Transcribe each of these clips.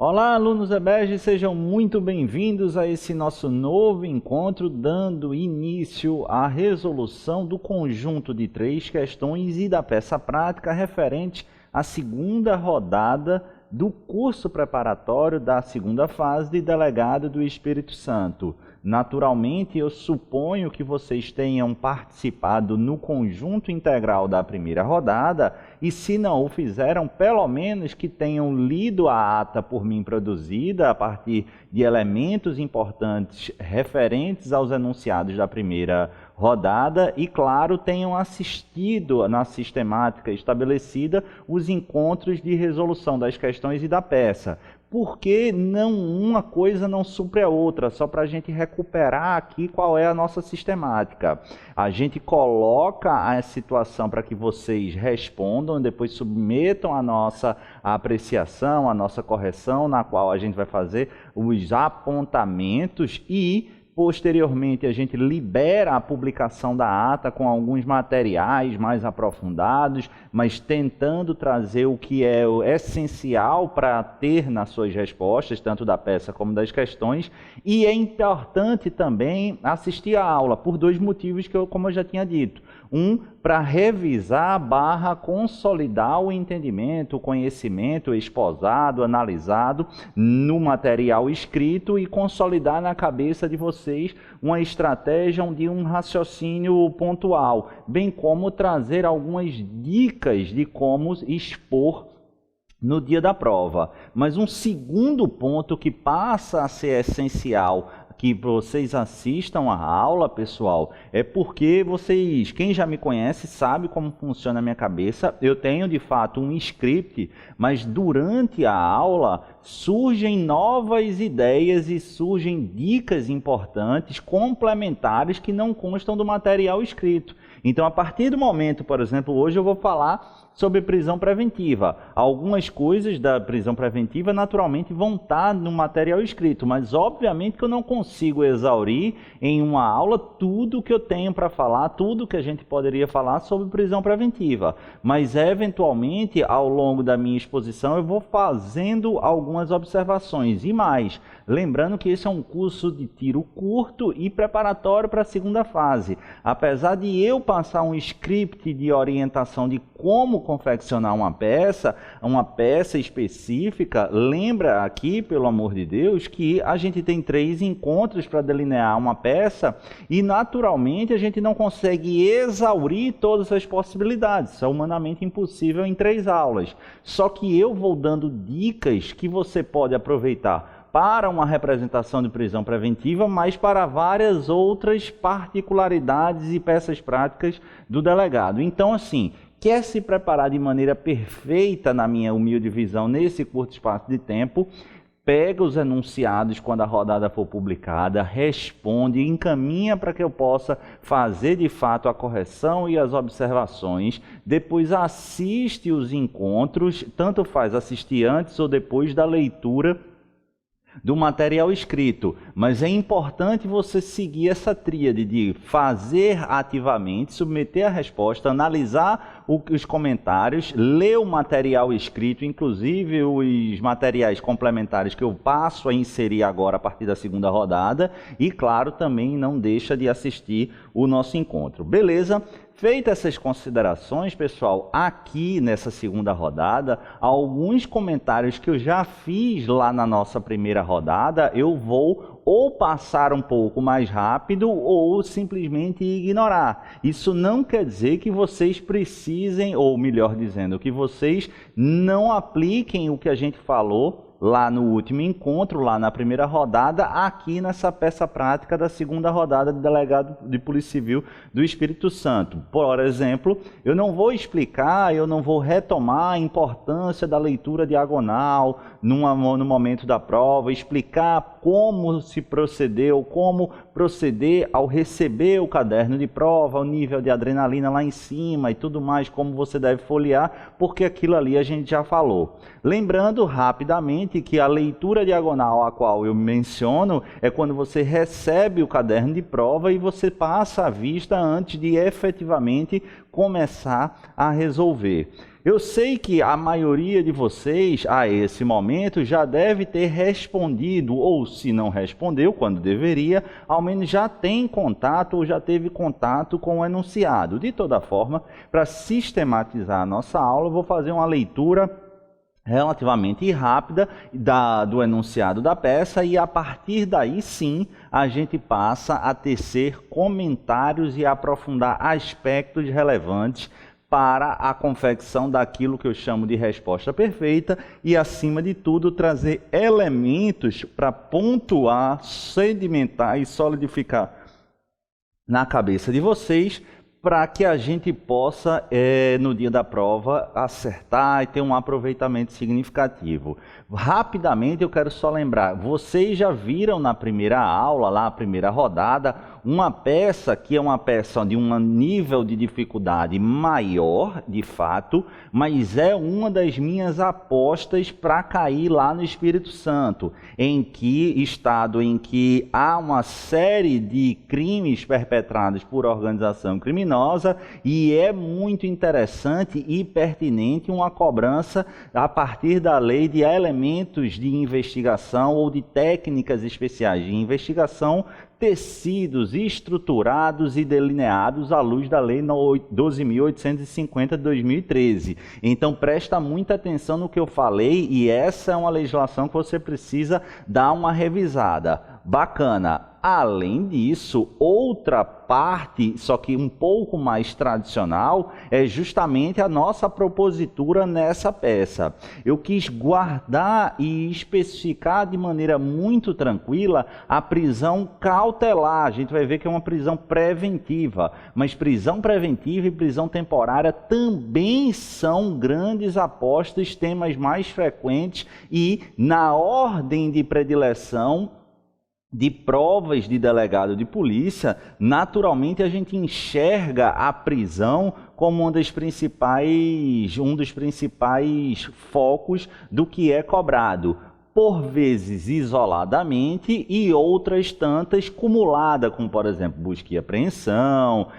Olá, alunos EBERJ, sejam muito bem-vindos a esse nosso novo encontro, dando início à resolução do conjunto de 3 questões e da peça prática referente à segunda rodada do curso preparatório da segunda fase de Delegado do Espírito Santo. Naturalmente, eu suponho que vocês tenham participado no conjunto integral da primeira rodada e, se não o fizeram, pelo menos que tenham lido a ata por mim produzida a partir de elementos importantes referentes aos enunciados da primeira rodada e, claro, tenham assistido na sistemática estabelecida os encontros de resolução das questões e da peça. Porque uma coisa não supre a outra, só para a gente recuperar aqui qual é a nossa sistemática. A gente coloca a situação para que vocês respondam, depois submetam a nossa apreciação, a nossa correção, na qual a gente vai fazer os apontamentos e posteriormente, a gente libera a publicação da ata com alguns materiais mais aprofundados, mas tentando trazer o que é o essencial para ter nas suas respostas, tanto da peça como das questões. E é importante também assistir a aula, por 2 motivos que como eu já tinha dito. Para revisar / consolidar o entendimento, o conhecimento esposado, analisado no material escrito e consolidar na cabeça de vocês uma estratégia de um raciocínio pontual, bem como trazer algumas dicas de como expor no dia da prova. Mas um segundo ponto que passa a ser essencial que vocês assistam a aula, pessoal, é porque vocês, quem já me conhece, sabe como funciona a minha cabeça. Eu tenho, de fato, um script, mas durante a aula surgem novas ideias e surgem dicas importantes, complementares, que não constam do material escrito. Então, a partir do momento, por exemplo, hoje eu vou falar sobre prisão preventiva. Algumas coisas da prisão preventiva, naturalmente, vão estar no material escrito, mas obviamente que eu não consigo exaurir em uma aula tudo que eu tenho para falar, tudo que a gente poderia falar sobre prisão preventiva. Mas, eventualmente, ao longo da minha exposição, eu vou fazendo algumas observações. E mais, lembrando que esse é um curso de tiro curto e preparatório para a segunda fase. Apesar de eu passar um script de orientação de como confeccionar uma peça específica, lembra aqui, pelo amor de Deus, que a gente tem 3 encontros para delinear uma peça e, naturalmente, a gente não consegue exaurir todas as possibilidades. Isso é humanamente impossível em 3 aulas. Só que eu vou dando dicas que você pode aproveitar para uma representação de prisão preventiva, mas para várias outras particularidades e peças práticas do delegado. Então, assim, quer se preparar de maneira perfeita, na minha humilde visão, nesse curto espaço de tempo, pega os enunciados quando a rodada for publicada, responde, encaminha para que eu possa fazer de fato a correção e as observações, depois assiste os encontros, tanto faz assistir antes ou depois da leitura do material escrito, mas é importante você seguir essa tríade de fazer ativamente, submeter a resposta, analisar os comentários, ler o material escrito, inclusive os materiais complementares que eu passo a inserir agora a partir da segunda rodada e, claro, também não deixa de assistir o nosso encontro. Beleza? Feitas essas considerações, pessoal, aqui nessa segunda rodada, alguns comentários que eu já fiz lá na nossa primeira rodada, eu vou ou passar um pouco mais rápido ou simplesmente ignorar. Isso não quer dizer que vocês precisem, ou melhor dizendo, que vocês não apliquem o que a gente falou lá no último encontro, lá na primeira rodada, aqui nessa peça prática da segunda rodada de Delegado de Polícia Civil do Espírito Santo. Por exemplo, eu não vou explicar, eu não vou retomar a importância da leitura diagonal no momento da prova, explicar como se procedeu, como proceder ao receber o caderno de prova, o nível de adrenalina lá em cima e tudo mais, como você deve folhear, porque aquilo ali a gente já falou. Lembrando rapidamente que a leitura diagonal a qual eu menciono é quando você recebe o caderno de prova e você passa a vista antes de efetivamente começar a resolver. Eu sei que a maioria de vocês, a esse momento, já deve ter respondido, ou se não respondeu, quando deveria, ao menos já tem contato ou já teve contato com o enunciado. De toda forma, para sistematizar a nossa aula, eu vou fazer uma leitura relativamente rápida do enunciado da peça e a partir daí sim a gente passa a tecer comentários e aprofundar aspectos relevantes para a confecção daquilo que eu chamo de resposta perfeita e, acima de tudo, trazer elementos para pontuar, sedimentar e solidificar na cabeça de vocês, para que a gente possa, no dia da prova, acertar e ter um aproveitamento significativo. Rapidamente, eu quero só lembrar, vocês já viram na primeira aula, lá na primeira rodada, uma peça que é uma peça de um nível de dificuldade maior, de fato, mas é uma das minhas apostas para cair lá no Espírito Santo, em que estado em que há uma série de crimes perpetrados por organização criminosa e é muito interessante e pertinente uma cobrança a partir da lei de elementos de investigação ou de técnicas especiais de investigação tecidos, estruturados e delineados à luz da Lei 12.850 de 2013. Então, presta muita atenção no que eu falei e essa é uma legislação que você precisa dar uma revisada. Bacana. Além disso, outra parte, só que um pouco mais tradicional, é justamente a nossa propositura nessa peça. Eu quis guardar e especificar de maneira muito tranquila a prisão cautelar. A gente vai ver que é uma prisão preventiva, mas prisão preventiva e prisão temporária também são grandes apostas, temas mais frequentes e na ordem de predileção de provas de delegado de polícia, naturalmente a gente enxerga a prisão como um dos principais focos do que é cobrado, por vezes isoladamente e outras tantas cumulada, como por exemplo busca e apreensão,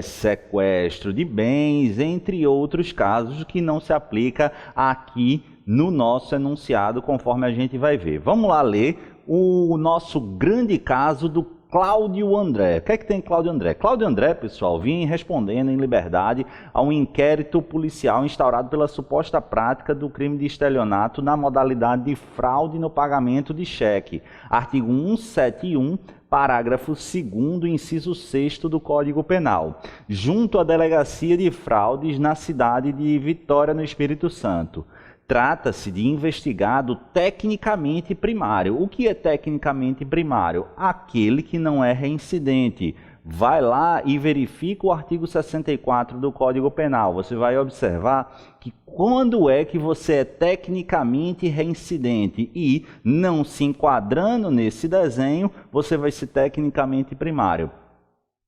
sequestro de bens, entre outros casos que não se aplica aqui no nosso enunciado, conforme a gente vai ver. Vamos lá ler o nosso grande caso do Cláudio André. O que é que tem Cláudio André? Cláudio André, pessoal, vinha respondendo em liberdade a um inquérito policial instaurado pela suposta prática do crime de estelionato na modalidade de fraude no pagamento de cheque. Artigo 171, parágrafo 2º, inciso 6º do Código Penal, junto à Delegacia de Fraudes na cidade de Vitória, no Espírito Santo. Trata-se de investigado tecnicamente primário. O que é tecnicamente primário? Aquele que não é reincidente. Vai lá e verifica o artigo 64 do Código Penal. Você vai observar que quando é que você é tecnicamente reincidente e, não se enquadrando nesse desenho, você vai ser tecnicamente primário.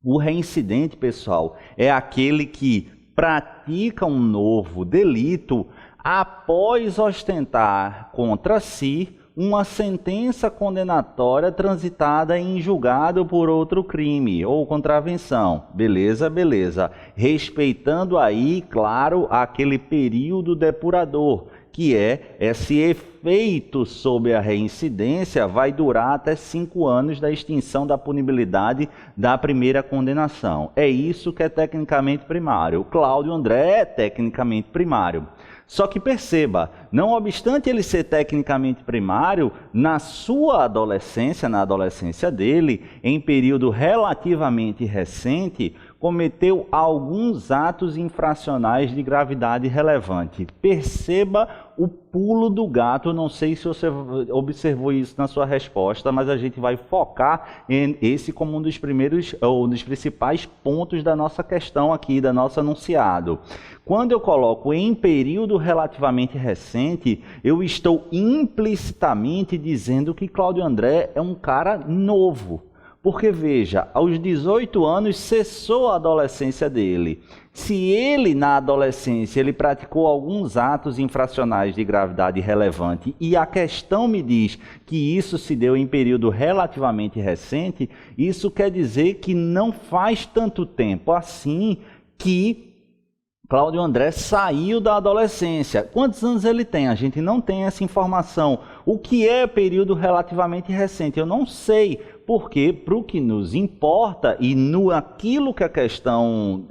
O reincidente, pessoal, é aquele que pratica um novo delito após ostentar contra si uma sentença condenatória transitada em julgado por outro crime ou contravenção. Beleza, beleza. Respeitando aí, claro, aquele período depurador, que é esse efeito sobre a reincidência vai durar até 5 anos da extinção da punibilidade da primeira condenação. É isso que é tecnicamente primário. O Cláudio André é tecnicamente primário. Só que perceba, não obstante ele ser tecnicamente primário, na sua adolescência, na adolescência dele, em período relativamente recente, cometeu alguns atos infracionais de gravidade relevante. Perceba o pulo do gato, não sei se você observou isso na sua resposta, mas a gente vai focar em esse como um dos primeiros ou um dos principais pontos da nossa questão aqui, da nossa enunciado. Quando eu coloco em período relativamente recente, eu estou implicitamente dizendo que Cláudio André é um cara novo. Porque, veja, aos 18 anos cessou a adolescência dele. Se ele, na adolescência, ele praticou alguns atos infracionais de gravidade relevante e a questão me diz que isso se deu em período relativamente recente, isso quer dizer que não faz tanto tempo assim que Cláudio André saiu da adolescência. Quantos anos ele tem? A gente não tem essa informação. O que é período relativamente recente? Eu não sei, porque para o que nos importa e no aquilo que a questão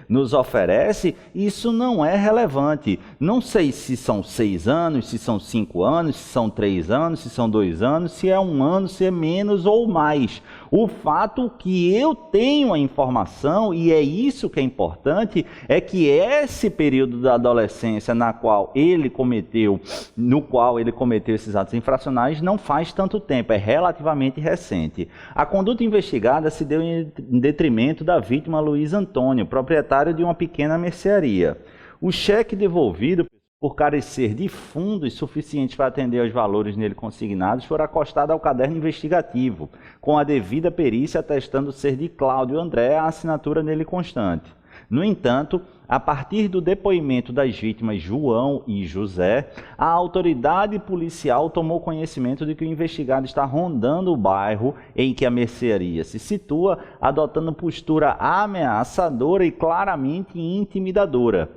nos oferece, isso não é relevante. Não sei se são 6 anos, se são 5 anos, se são 3 anos, se são 2 anos, se é 1 ano, se é menos ou mais. O fato que eu tenho a informação, e é isso que é importante, é que esse período da adolescência no qual ele cometeu esses atos infracionais não faz tanto tempo, é relativamente recente. A conduta investigada se deu em detrimento da vítima Luiz Antônio, proprietário de uma pequena mercearia. O cheque devolvido por carecer de fundos suficientes para atender aos valores nele consignados, foi acostado ao caderno investigativo, com a devida perícia atestando ser de Cláudio André a assinatura nele constante. No entanto, a partir do depoimento das vítimas João e José, a autoridade policial tomou conhecimento de que o investigado está rondando o bairro em que a mercearia se situa, adotando postura ameaçadora e claramente intimidadora.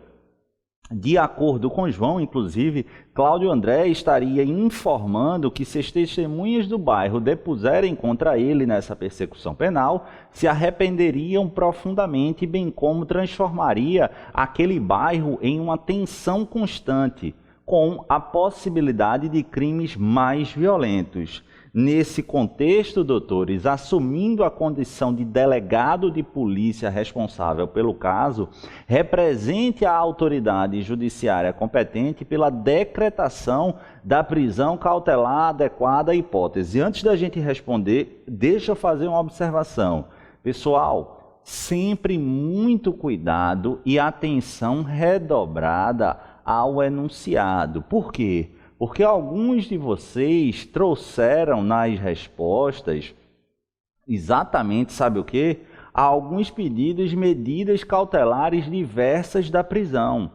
De acordo com João, inclusive, Cláudio André estaria informando que se as testemunhas do bairro depuserem contra ele nessa persecução penal, se arrependeriam profundamente, bem como transformaria aquele bairro em uma tensão constante, com a possibilidade de crimes mais violentos. Nesse contexto, doutores, assumindo a condição de delegado de polícia responsável pelo caso, represente a autoridade judiciária competente pela decretação da prisão cautelar adequada à hipótese. Antes da gente responder, deixa eu fazer uma observação. Pessoal, sempre muito cuidado e atenção redobrada ao enunciado. Por quê? Porque alguns de vocês trouxeram nas respostas exatamente, sabe o quê? Alguns pedidos de medidas cautelares diversas da prisão.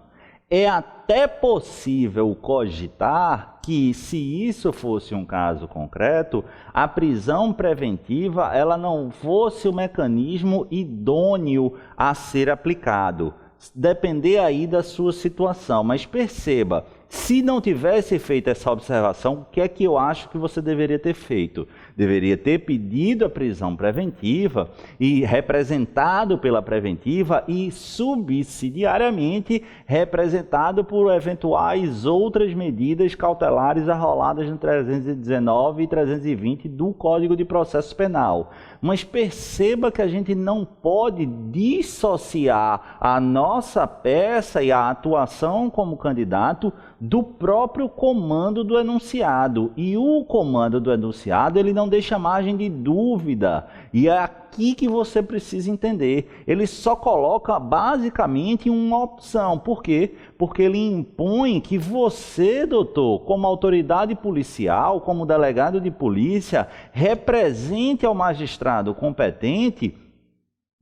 É até possível cogitar que, se isso fosse um caso concreto, a prisão preventiva ela não fosse o mecanismo idôneo a ser aplicado. Depender aí da sua situação, mas perceba, se não tivesse feito essa observação, o que é que eu acho que você deveria ter feito? Deveria ter pedido a prisão preventiva e representado pela preventiva e subsidiariamente representado por eventuais outras medidas cautelares arroladas no 319 e 320 do Código de Processo Penal. Mas perceba que a gente não pode dissociar a nossa peça e a atuação como candidato do próprio comando do enunciado. E o comando do enunciado, ele não deixa margem de dúvida. E é aqui que você precisa entender. Ele só coloca basicamente uma opção. Por quê? Porque ele impõe que você, doutor, como autoridade policial, como delegado de polícia, represente ao magistrado competente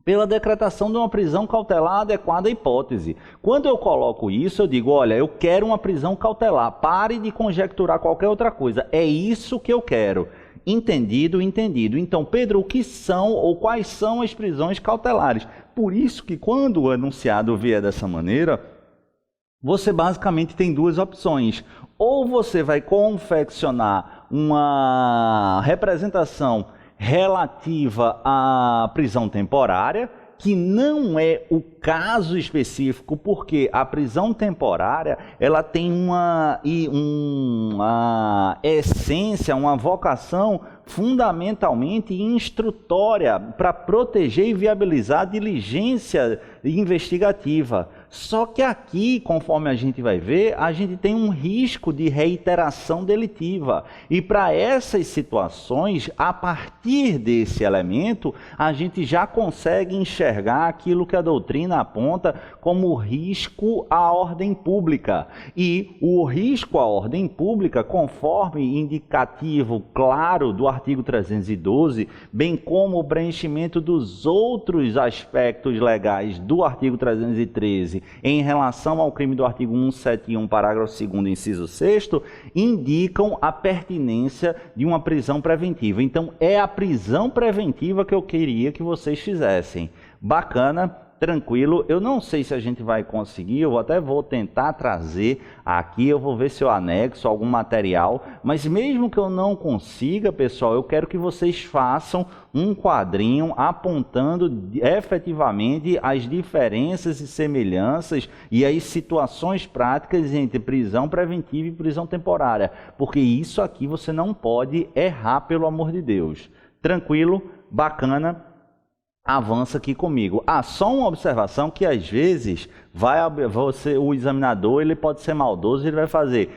pela decretação de uma prisão cautelar adequada à hipótese. Quando eu coloco isso, eu digo, olha, eu quero uma prisão cautelar, pare de conjecturar qualquer outra coisa, é isso que eu quero. Entendido, entendido. Então, Pedro, o que são ou quais são as prisões cautelares? Por isso que quando o enunciado vier dessa maneira, você basicamente tem duas opções. Ou você vai confeccionar uma representação relativa à prisão temporária, que não é o caso específico, porque a prisão temporária ela tem uma essência, uma vocação fundamentalmente instrutória para proteger e viabilizar a diligência investigativa. Só que aqui, conforme a gente vai ver, a gente tem um risco de reiteração delitiva. E para essas situações, a partir desse elemento, a gente já consegue enxergar aquilo que a doutrina aponta como risco à ordem pública. E o risco à ordem pública, conforme indicativo claro do artigo 312, bem como o preenchimento dos outros aspectos legais do artigo 313, em relação ao crime do artigo 171, parágrafo 2º, inciso 6º, indicam a pertinência de uma prisão preventiva. Então, é a prisão preventiva que eu queria que vocês fizessem. Bacana? tranquilo. Eu não sei se a gente vai conseguir, eu até vou tentar trazer aqui, eu vou ver se eu anexo algum material, mas mesmo que eu não consiga, pessoal, eu quero que vocês façam um quadrinho apontando efetivamente as diferenças e semelhanças e as situações práticas entre prisão preventiva e prisão temporária, porque isso aqui você não pode errar, pelo amor de Deus. Tranquilo? Bacana? Avança aqui comigo. Só uma observação que às vezes o examinador ele pode ser maldoso, ele vai fazer.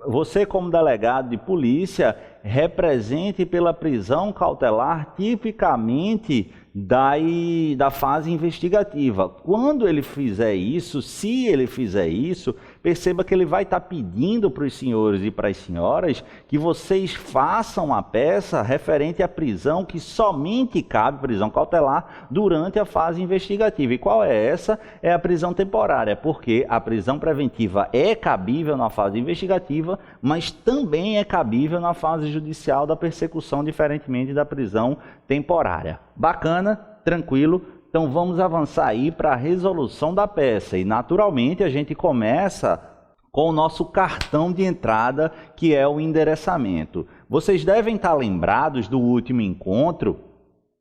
Você como delegado de polícia represente pela prisão cautelar tipicamente da fase investigativa. Quando ele fizer isso, se ele fizer isso, perceba que ele vai estar pedindo para os senhores e para as senhoras que vocês façam a peça referente à prisão que somente cabe, prisão cautelar, durante a fase investigativa. E qual é essa? É a prisão temporária, porque a prisão preventiva é cabível na fase investigativa, mas também é cabível na fase judicial da persecução, diferentemente da prisão temporária. Bacana? Tranquilo? Então vamos avançar aí para a resolução da peça. E naturalmente a gente começa com o nosso cartão de entrada, que é o endereçamento. Vocês devem estar lembrados do último encontro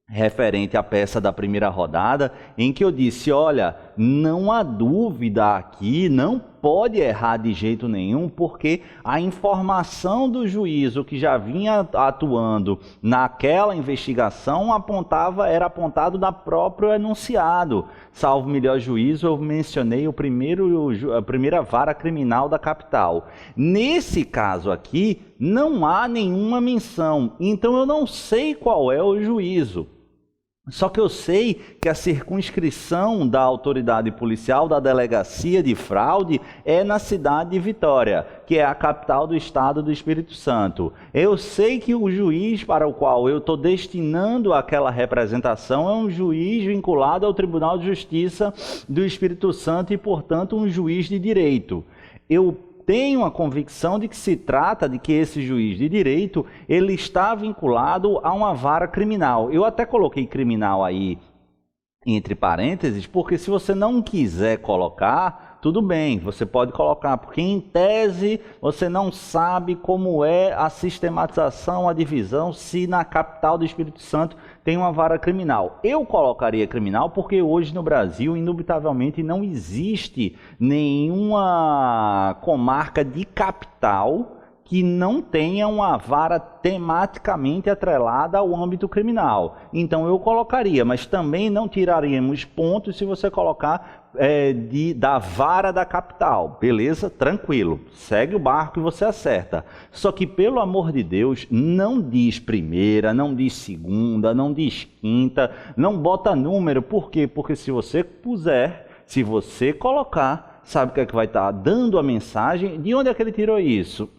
referente à peça da primeira rodada, em que eu disse, olha, não há dúvida aqui, não pode errar de jeito nenhum, porque a informação do juízo que já vinha atuando naquela investigação era apontado da próprio enunciado. Salvo melhor juízo, eu mencionei a primeira vara criminal da capital. Nesse caso aqui, não há nenhuma menção, então eu não sei qual é o juízo. Só que eu sei que a circunscrição da autoridade policial, da delegacia de fraude, é na cidade de Vitória, que é a capital do estado do Espírito Santo. Eu sei que o juiz para o qual eu estou destinando aquela representação é um juiz vinculado ao Tribunal de Justiça do Espírito Santo e, portanto, um juiz de direito. Eu tenho a convicção de que se trata de que esse juiz de direito ele está vinculado a uma vara criminal. Eu até coloquei criminal aí entre parênteses, porque se você não quiser colocar, tudo bem, você pode colocar, porque em tese você não sabe como é a sistematização, a divisão, se na capital do Espírito Santo tem uma vara criminal. Eu colocaria criminal porque hoje no Brasil, indubitavelmente, não existe nenhuma comarca de capital que não tenha uma vara tematicamente atrelada ao âmbito criminal. Então eu colocaria, mas também não tiraríamos pontos se você colocar da vara da capital. Beleza? Tranquilo. Segue o barco e você acerta. Só que, pelo amor de Deus, não diz primeira, não diz segunda, não diz quinta, não bota número. Por quê? Porque se você colocar, sabe o que é que vai estar dando a mensagem? De onde é que ele tirou isso?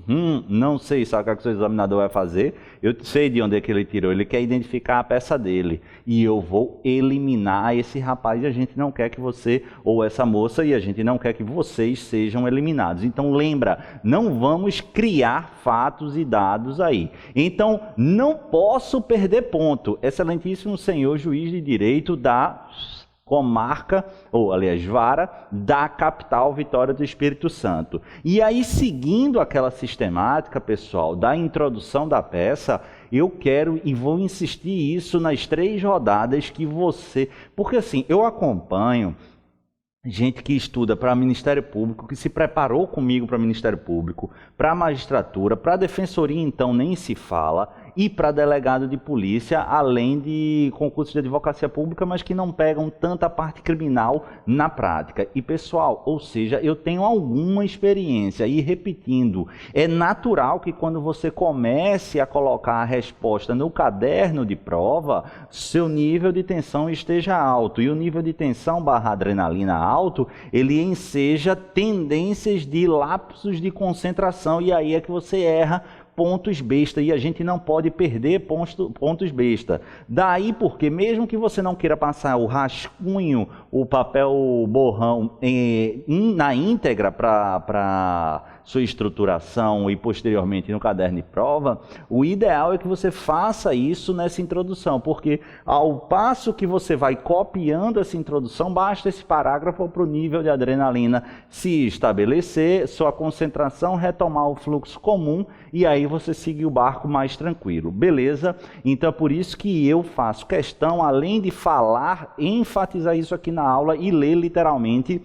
Não sei, sabe o que é que o seu examinador vai fazer? Eu sei de onde é que ele tirou, ele quer identificar a peça dele. E eu vou eliminar esse rapaz e a gente não quer que você, ou essa moça, e a gente não quer que vocês sejam eliminados. Então lembra, não vamos criar fatos e dados aí. Então não posso perder ponto. Excelentíssimo senhor juiz de direito da comarca, ou aliás, vara da capital Vitória do Espírito Santo. E aí, seguindo aquela sistemática, pessoal, da introdução da peça, eu quero e vou insistir isso nas 3 rodadas que você... Porque assim, eu acompanho gente que estuda para Ministério Público, que se preparou comigo para Ministério Público, para a magistratura, para a defensoria, então nem se fala, e para delegado de polícia, além de concursos de advocacia pública, mas que não pegam tanta parte criminal na prática. E pessoal, ou seja, eu tenho alguma experiência, e repetindo, é natural que quando você comece a colocar a resposta no caderno de prova, seu nível de tensão esteja alto, e o nível de tensão / adrenalina alto, ele enseja tendências de lapsos de concentração, e aí é que você erra pontos besta, e a gente não pode perder pontos besta. Daí porque mesmo que você não queira passar o rascunho, o papel borrão na íntegra para sua estruturação e posteriormente no caderno de prova, o ideal é que você faça isso nessa introdução, porque ao passo que você vai copiando essa introdução, basta esse parágrafo para o nível de adrenalina se estabelecer, sua concentração retomar o fluxo comum e aí você seguir o barco mais tranquilo, beleza? Então é por isso que eu faço questão, além de falar, enfatizar isso aqui na aula e ler literalmente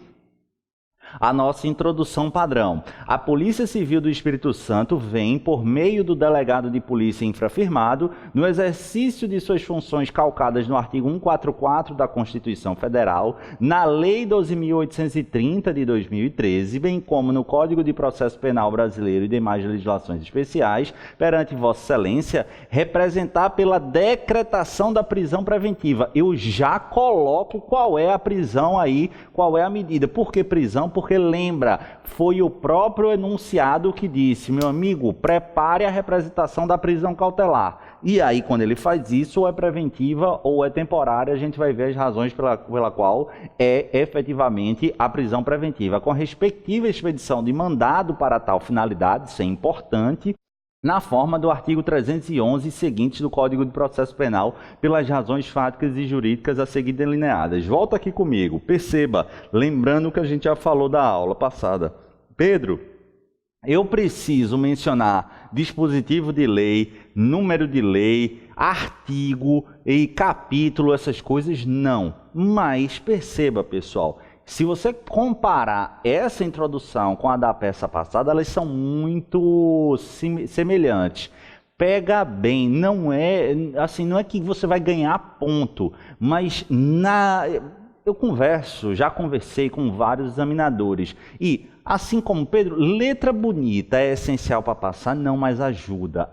a nossa introdução padrão. A Polícia Civil do Espírito Santo vem, por meio do delegado de polícia infrafirmado, no exercício de suas funções calcadas no artigo 144 da Constituição Federal, na Lei 12.830 de 2013, bem como no Código de Processo Penal Brasileiro e demais legislações especiais, perante Vossa Excelência, representar pela decretação da prisão preventiva. Eu já coloco qual é a prisão aí, qual é a medida. Por que prisão? Porque lembra, foi o próprio enunciado que disse, meu amigo, prepare a representação da prisão cautelar. E aí, quando ele faz isso, ou é preventiva ou é temporária, a gente vai ver as razões pela qual é efetivamente a prisão preventiva. Com a respectiva expedição de mandado para tal finalidade, isso é importante, na forma do artigo 311 e seguintes do Código de Processo Penal, pelas razões fáticas e jurídicas a seguir delineadas. Volta aqui comigo, perceba, lembrando o que a gente já falou da aula passada. Pedro, eu preciso mencionar dispositivo de lei, número de lei, artigo e capítulo, essas coisas? Não. Mas perceba, pessoal, se você comparar essa introdução com a da peça passada, elas são muito semelhantes. Pega bem, não é assim, não é que você vai ganhar ponto, mas eu já conversei com vários examinadores e, assim como Pedro, letra bonita é essencial para passar? Não, mas ajuda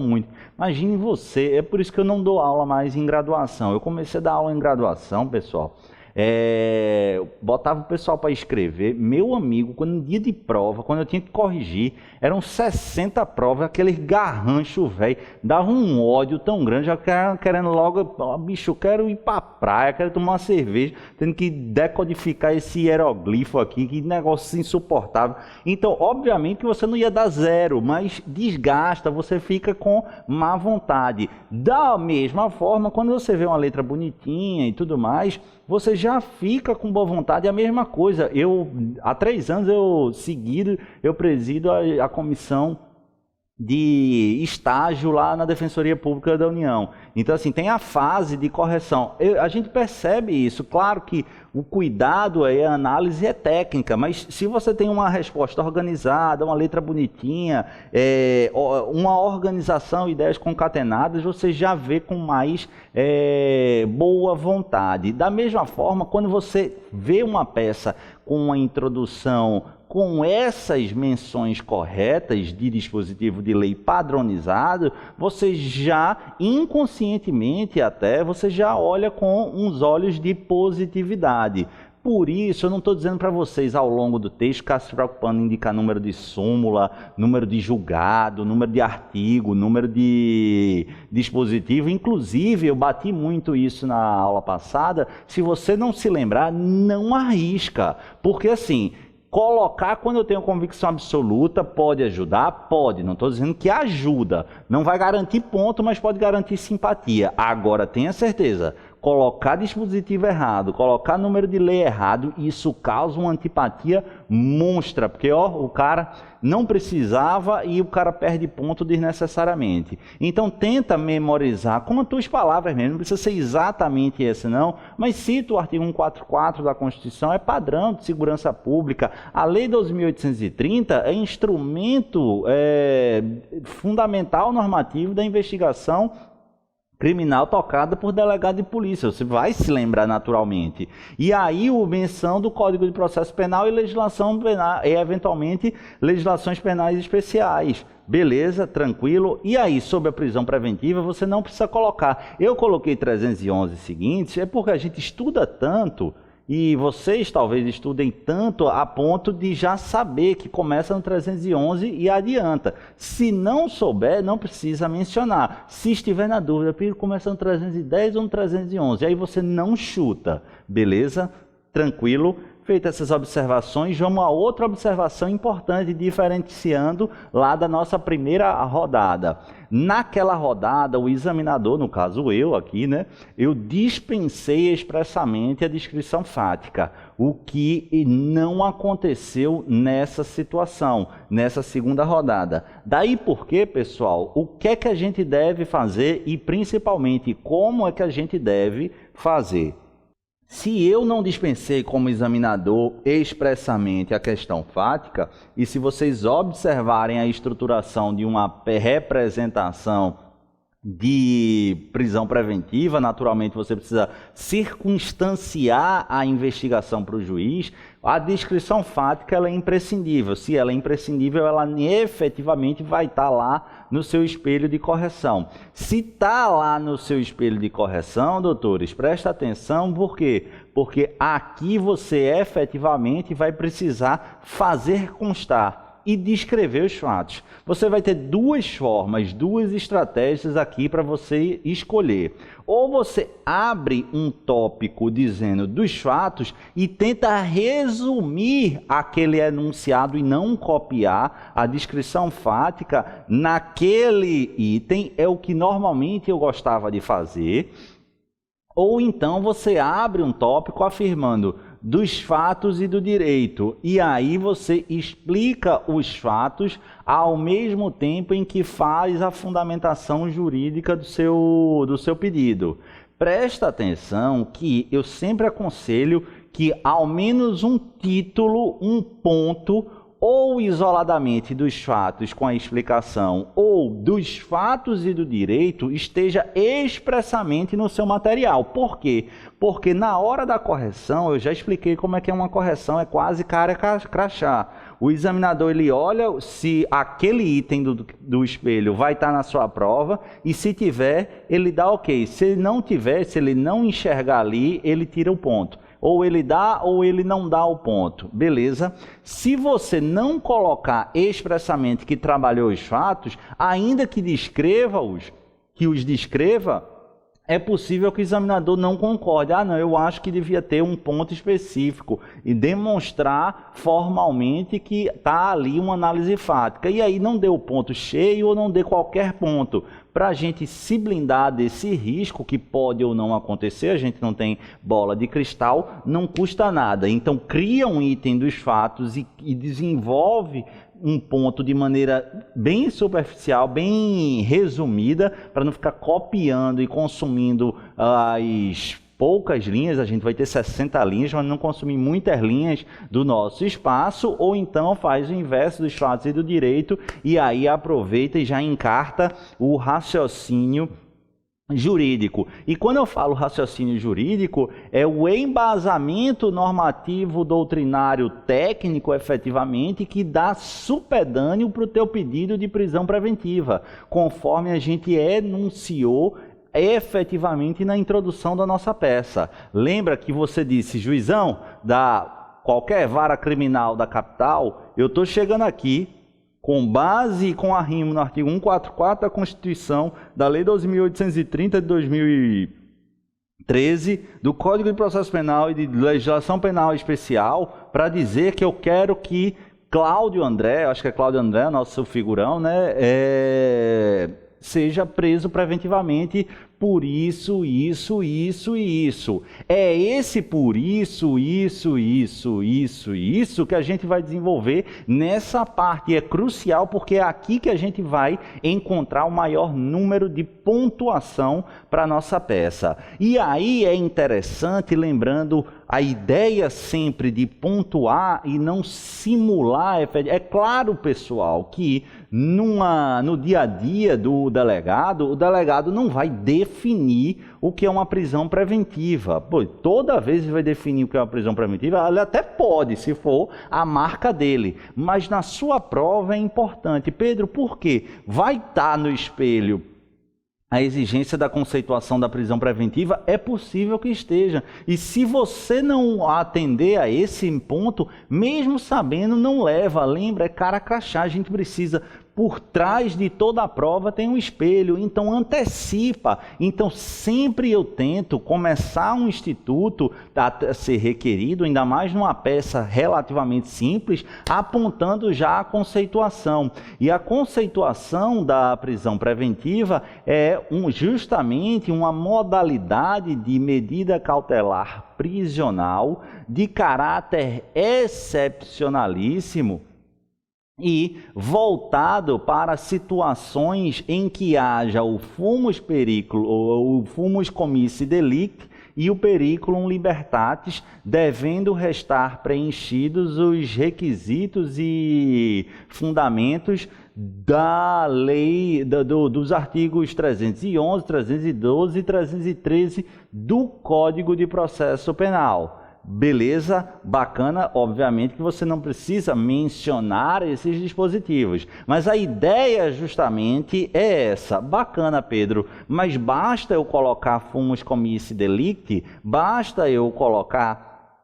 muito. Imagine você, é por isso que eu não dou aula mais em graduação. Eu comecei a dar aula em graduação, pessoal. Botava o pessoal para escrever, meu amigo, quando no dia de prova, quando eu tinha que corrigir, eram 60 provas, aqueles garrancho velho, dava um ódio tão grande, já querendo logo, bicho, eu quero ir para a praia, quero tomar uma cerveja, tendo que decodificar esse hieroglifo aqui, que negócio insuportável. Então, obviamente que você não ia dar zero, mas desgasta, você fica com má vontade. Da mesma forma, quando você vê uma letra bonitinha e tudo mais, você já fica com boa vontade. É a mesma coisa. Há 3 anos eu presido a comissão de estágio lá na Defensoria Pública da União. Então, assim, tem a fase de correção. A gente percebe isso. Claro que o cuidado aí, a análise é técnica, mas se você tem uma resposta organizada, uma letra bonitinha, uma organização, ideias concatenadas, você já vê com mais boa vontade. Da mesma forma, quando você vê uma peça com uma introdução com essas menções corretas de dispositivo de lei padronizado, você já, inconscientemente até, você já olha com uns olhos de positividade. Por isso, eu não estou dizendo para vocês ao longo do texto ficar se preocupando em indicar número de súmula, número de julgado, número de artigo, número de dispositivo. Inclusive, eu bati muito isso na aula passada. Se você não se lembrar, não arrisca. Porque assim, colocar quando eu tenho convicção absoluta pode ajudar? Pode, não estou dizendo que ajuda. Não vai garantir ponto, mas pode garantir simpatia. Agora, tenha certeza, colocar dispositivo errado, colocar número de lei errado, isso causa uma antipatia monstra, porque o cara não precisava e o cara perde ponto desnecessariamente. Então tenta memorizar com as tuas palavras mesmo, não precisa ser exatamente esse não, mas cita o artigo 144 da Constituição, é padrão de segurança pública. A Lei 12.830 é instrumento fundamental normativo da investigação criminal tocada por delegado de polícia, você vai se lembrar naturalmente. E aí a menção do Código de Processo Penal e legislação penal, e eventualmente legislações penais especiais. Beleza, tranquilo. E aí, sobre a prisão preventiva, você não precisa colocar. Eu coloquei 311 seguintes, é porque a gente estuda tanto, e vocês talvez estudem tanto a ponto de já saber que começa no 311 e adianta. Se não souber, não precisa mencionar. Se estiver na dúvida, começa no 310 ou no 311. Aí você não chuta, beleza? Tranquilo? Feitas essas observações, vamos a outra observação importante, diferenciando lá da nossa primeira rodada. Naquela rodada, o examinador, no caso eu aqui, né, eu dispensei expressamente a descrição fática, o que não aconteceu nessa situação, nessa segunda rodada. Daí porque, pessoal, o que é que a gente deve fazer e principalmente como é que a gente deve fazer? Se eu não dispensei como examinador expressamente a questão fática, e se vocês observarem a estruturação de uma representação de prisão preventiva, naturalmente você precisa circunstanciar a investigação para o juiz, a descrição fática ela é imprescindível. Se ela é imprescindível, ela efetivamente vai estar lá no seu espelho de correção. Se está lá no seu espelho de correção, doutores, presta atenção, por quê? Porque aqui você efetivamente vai precisar fazer constar e descrever os fatos. Você vai ter duas formas, duas estratégias aqui para você escolher. Ou você abre um tópico dizendo dos fatos e tenta resumir aquele enunciado e não copiar a descrição fática naquele item, é o que normalmente eu gostava de fazer. Ou então você abre um tópico afirmando dos fatos e do direito, e aí você explica os fatos ao mesmo tempo em que faz a fundamentação jurídica do seu pedido. Presta atenção que eu sempre aconselho que ao menos um título, um ponto, ou isoladamente dos fatos com a explicação, ou dos fatos e do direito, esteja expressamente no seu material. Por quê? Porque na hora da correção, eu já expliquei como é que é uma correção, é quase cara crachá. O examinador ele olha se aquele item do espelho vai estar na sua prova, e se tiver, ele dá ok. Se ele não tiver, se ele não enxergar ali, ele tira o ponto. Ou ele dá ou ele não dá o ponto, beleza? Se você não colocar expressamente que trabalhou os fatos, ainda que os descreva, é possível que o examinador não concorde. Ah, não, eu acho que devia ter um ponto específico e demonstrar formalmente que está ali uma análise fática. E aí não dê o ponto cheio ou não dê qualquer ponto. Para a gente se blindar desse risco que pode ou não acontecer, a gente não tem bola de cristal, não custa nada. Então cria um item dos fatos e desenvolve um ponto de maneira bem superficial, bem resumida, para não ficar copiando e consumindo as poucas linhas. A gente vai ter 60 linhas, mas não consumir muitas linhas do nosso espaço, ou então faz o inverso dos fatos e do direito, e aí aproveita e já encarta o raciocínio jurídico. E quando eu falo raciocínio jurídico, é o embasamento normativo doutrinário técnico, efetivamente, que dá supedâneo para o teu pedido de prisão preventiva, conforme a gente enunciou efetivamente na introdução da nossa peça. Lembra que você disse, juizão, da qualquer vara criminal da capital, eu estou chegando aqui com base e com arrimo no artigo 144 da Constituição, da Lei 12.830 de 2013, do Código de Processo Penal e de Legislação Penal Especial, para dizer que eu quero que Cláudio André, acho que é Cláudio André, nosso figurão, né, seja preso preventivamente por isso, isso, isso e isso. É esse por isso, isso, isso, isso e isso que a gente vai desenvolver nessa parte. E é crucial porque é aqui que a gente vai encontrar o maior número de pontuação para a nossa peça. E aí é interessante, lembrando a ideia sempre de pontuar e não simular. É claro, pessoal, que no dia a dia do delegado, o delegado não vai definir o que é uma prisão preventiva. Pô, toda vez ele vai definir o que é uma prisão preventiva, ele até pode, se for a marca dele, mas na sua prova é importante. Pedro, por quê? Vai estar no espelho a exigência da conceituação da prisão preventiva? É possível que esteja. E se você não atender a esse ponto, mesmo sabendo, não leva. Lembra, é cara crachá. A gente precisa Por trás de toda a prova tem um espelho, então antecipa. Então sempre eu tento começar um instituto a ser requerido, ainda mais numa peça relativamente simples, apontando já a conceituação. E a conceituação da prisão preventiva é justamente uma modalidade de medida cautelar prisional de caráter excepcionalíssimo e voltado para situações em que haja o fumus periculum, ou o fumus comissi delicti e o periculum libertatis, devendo restar preenchidos os requisitos e fundamentos da lei, dos artigos 311, 312 e 313 do Código de Processo Penal. Beleza, bacana, obviamente que você não precisa mencionar esses dispositivos, mas a ideia justamente é essa. Bacana, Pedro, mas basta eu colocar fumus comissi delicti? Basta eu colocar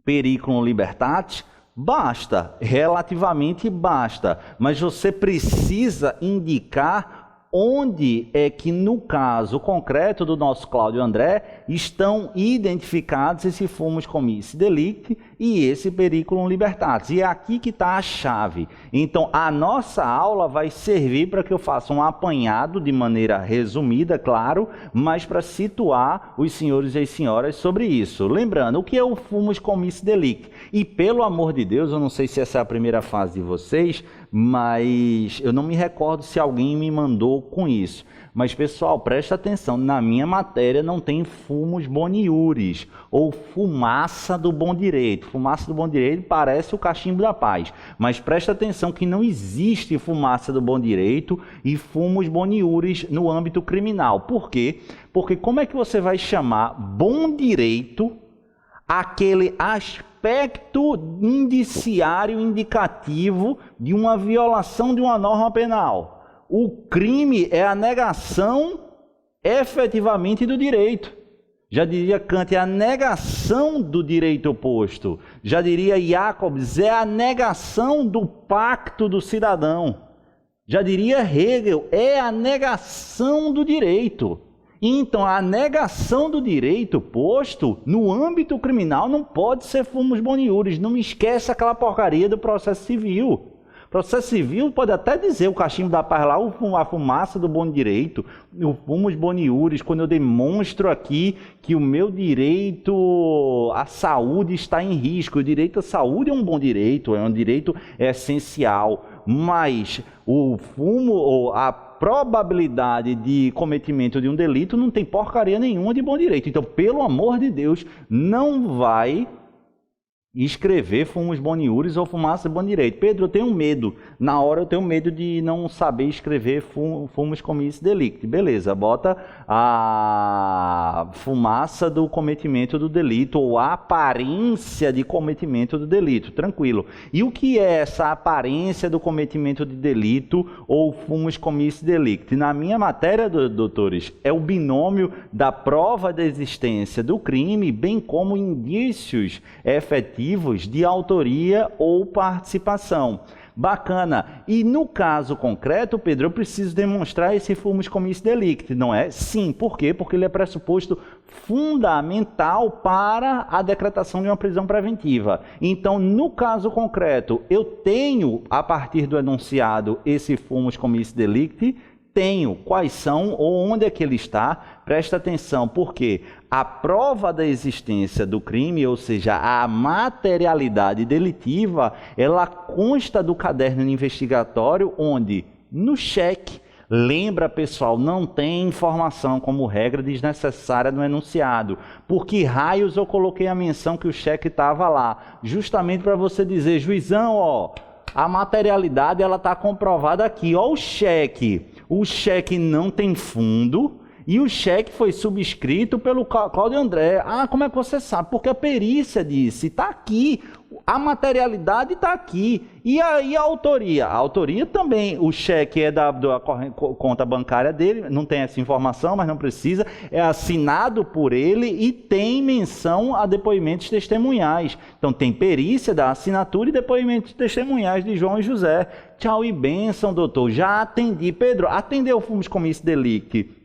periculum libertatis? Basta, relativamente basta, mas você precisa indicar onde é que, no caso concreto do nosso Cláudio André, estão identificados esse fumus comissi delicti e esse periculum libertatis. E é aqui que está a chave. Então, a nossa aula vai servir para que eu faça um apanhado de maneira resumida, claro, mas para situar os senhores e as senhoras sobre isso. Lembrando, o que é o fumus comissi delicti? E, pelo amor de Deus, eu não sei se essa é a primeira fase de vocês, mas eu não me recordo se alguém me mandou com isso. Mas, pessoal, presta atenção, na minha matéria não tem fumus boniuris, ou fumaça do bom direito. Fumaça do bom direito parece o cachimbo da paz, mas presta atenção que não existe fumaça do bom direito e fumus boniuris no âmbito criminal. Por quê? Porque como é que você vai chamar bom direito aquele aspecto indiciário indicativo de uma violação de uma norma penal? O crime é a negação efetivamente do direito. Já diria Kant, é a negação do direito oposto. Já diria Jacobs, é a negação do pacto do cidadão. Já diria Hegel, é a negação do direito. Então, a negação do direito posto no âmbito criminal não pode ser fumus boniuris. Não me esqueça aquela porcaria do processo civil. Processo civil pode até dizer o cachimbo da paz lá, a fumaça do bom direito, o fumus boniuris, quando eu demonstro aqui que o meu direito à saúde está em risco. O direito à saúde é um bom direito, é um direito essencial, mas o fumo ou a probabilidade de cometimento de um delito não tem porcaria nenhuma de bom direito. Então, pelo amor de Deus, não vai escrever fumus boniuris ou fumaça de bom direito. Pedro, eu tenho medo. Na hora eu tenho medo de não saber escrever fumus comissi delicti. Beleza, bota a fumaça do cometimento do delito ou a aparência de cometimento do delito. Tranquilo. E o que é essa aparência do cometimento de delito ou fumus comissi delicti? Na minha matéria, doutores, é o binômio da prova da existência do crime, bem como indícios efetivos de autoria ou participação. Bacana. E no caso concreto, Pedro, eu preciso demonstrar esse fumus comissi delicti, não é? Sim. Por quê? Porque ele é pressuposto fundamental para a decretação de uma prisão preventiva. Então, no caso concreto, eu tenho, a partir do enunciado, esse fumus comissi delicti. Tenho. Quais são ou onde é que ele está? Presta atenção, porque a prova da existência do crime, ou seja, a materialidade delitiva, ela consta do caderno investigatório, onde no cheque, lembra, pessoal, não tem informação como regra desnecessária no enunciado. Por que raios eu coloquei a menção que o cheque estava lá? Justamente para você dizer, juizão, ó, a materialidade ela está comprovada aqui, ó, o cheque. O cheque não tem fundo E o cheque foi subscrito pelo Cláudio André. Ah, como é que você sabe? Porque a perícia disse, está aqui, a materialidade está aqui. E aí a autoria? A autoria também, o cheque é da conta bancária dele, não tem essa informação, mas não precisa, é assinado por ele e tem menção a depoimentos testemunhais. Então tem perícia da assinatura e depoimentos testemunhais de João e José. Tchau e bênção, doutor. Já atendi. Pedro, atendeu o Fumus Commissis Delicti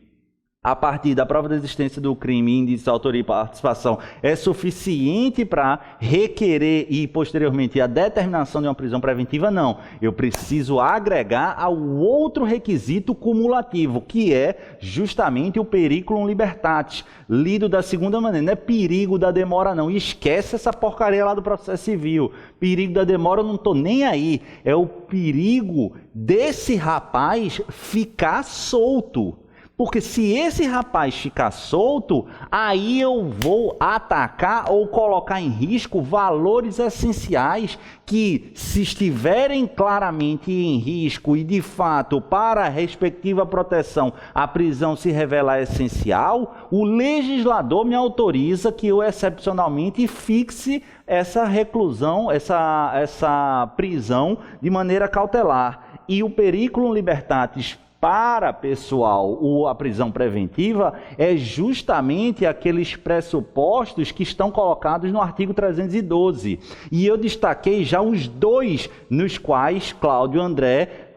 a partir da prova da existência do crime, índice, autoria e participação, é suficiente para requerer e, posteriormente, a determinação de uma prisão preventiva? Não. Eu preciso agregar ao outro requisito cumulativo, que é justamente o periculum libertatis, lido da segunda maneira. Não é perigo da demora, não. E esquece essa porcaria lá do processo civil. Perigo da demora, eu não estou nem aí. É o perigo desse rapaz ficar solto. Porque se esse rapaz ficar solto, aí eu vou atacar ou colocar em risco valores essenciais que, se estiverem claramente em risco e, de fato, para a respectiva proteção, a prisão se revelar essencial, o legislador me autoriza que eu, excepcionalmente, fixe essa reclusão, essa prisão de maneira cautelar. E o periculum libertatis para, pessoal, a prisão preventiva é justamente aqueles pressupostos que estão colocados no artigo 312. E eu destaquei já os dois nos quais Cláudio André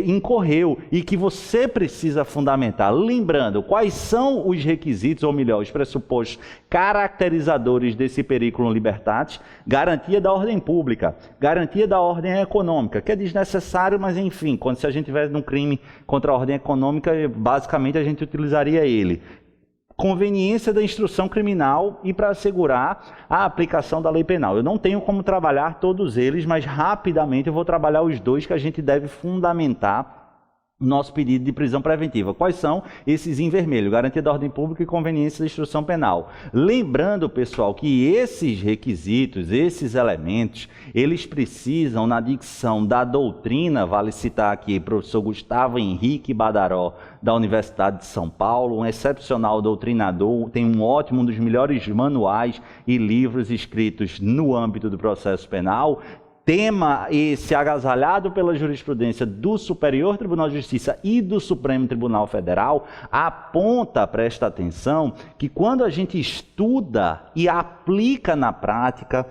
incorreu e que você precisa fundamentar. Lembrando, quais são os requisitos, ou melhor, os pressupostos caracterizadores desse periculum libertatis? Garantia da ordem pública, garantia da ordem econômica, que é desnecessário, mas enfim, se a gente tiver num crime contra a ordem econômica, basicamente a gente utilizaria ele. Conveniência da instrução criminal e para assegurar a aplicação da lei penal. Eu não tenho como trabalhar todos eles, mas rapidamente eu vou trabalhar os dois que a gente deve fundamentar nosso pedido de prisão preventiva. Quais são esses em vermelho? Garantia da ordem pública e conveniência da instrução penal. Lembrando, pessoal, que esses requisitos, esses elementos, eles precisam, na dicção da doutrina, vale citar aqui o professor Gustavo Henrique Badaró, da Universidade de São Paulo, um excepcional doutrinador, tem um dos melhores manuais e livros escritos no âmbito do processo penal. Tema esse agasalhado pela jurisprudência do Superior Tribunal de Justiça e do Supremo Tribunal Federal, aponta, presta atenção, que quando a gente estuda e aplica na prática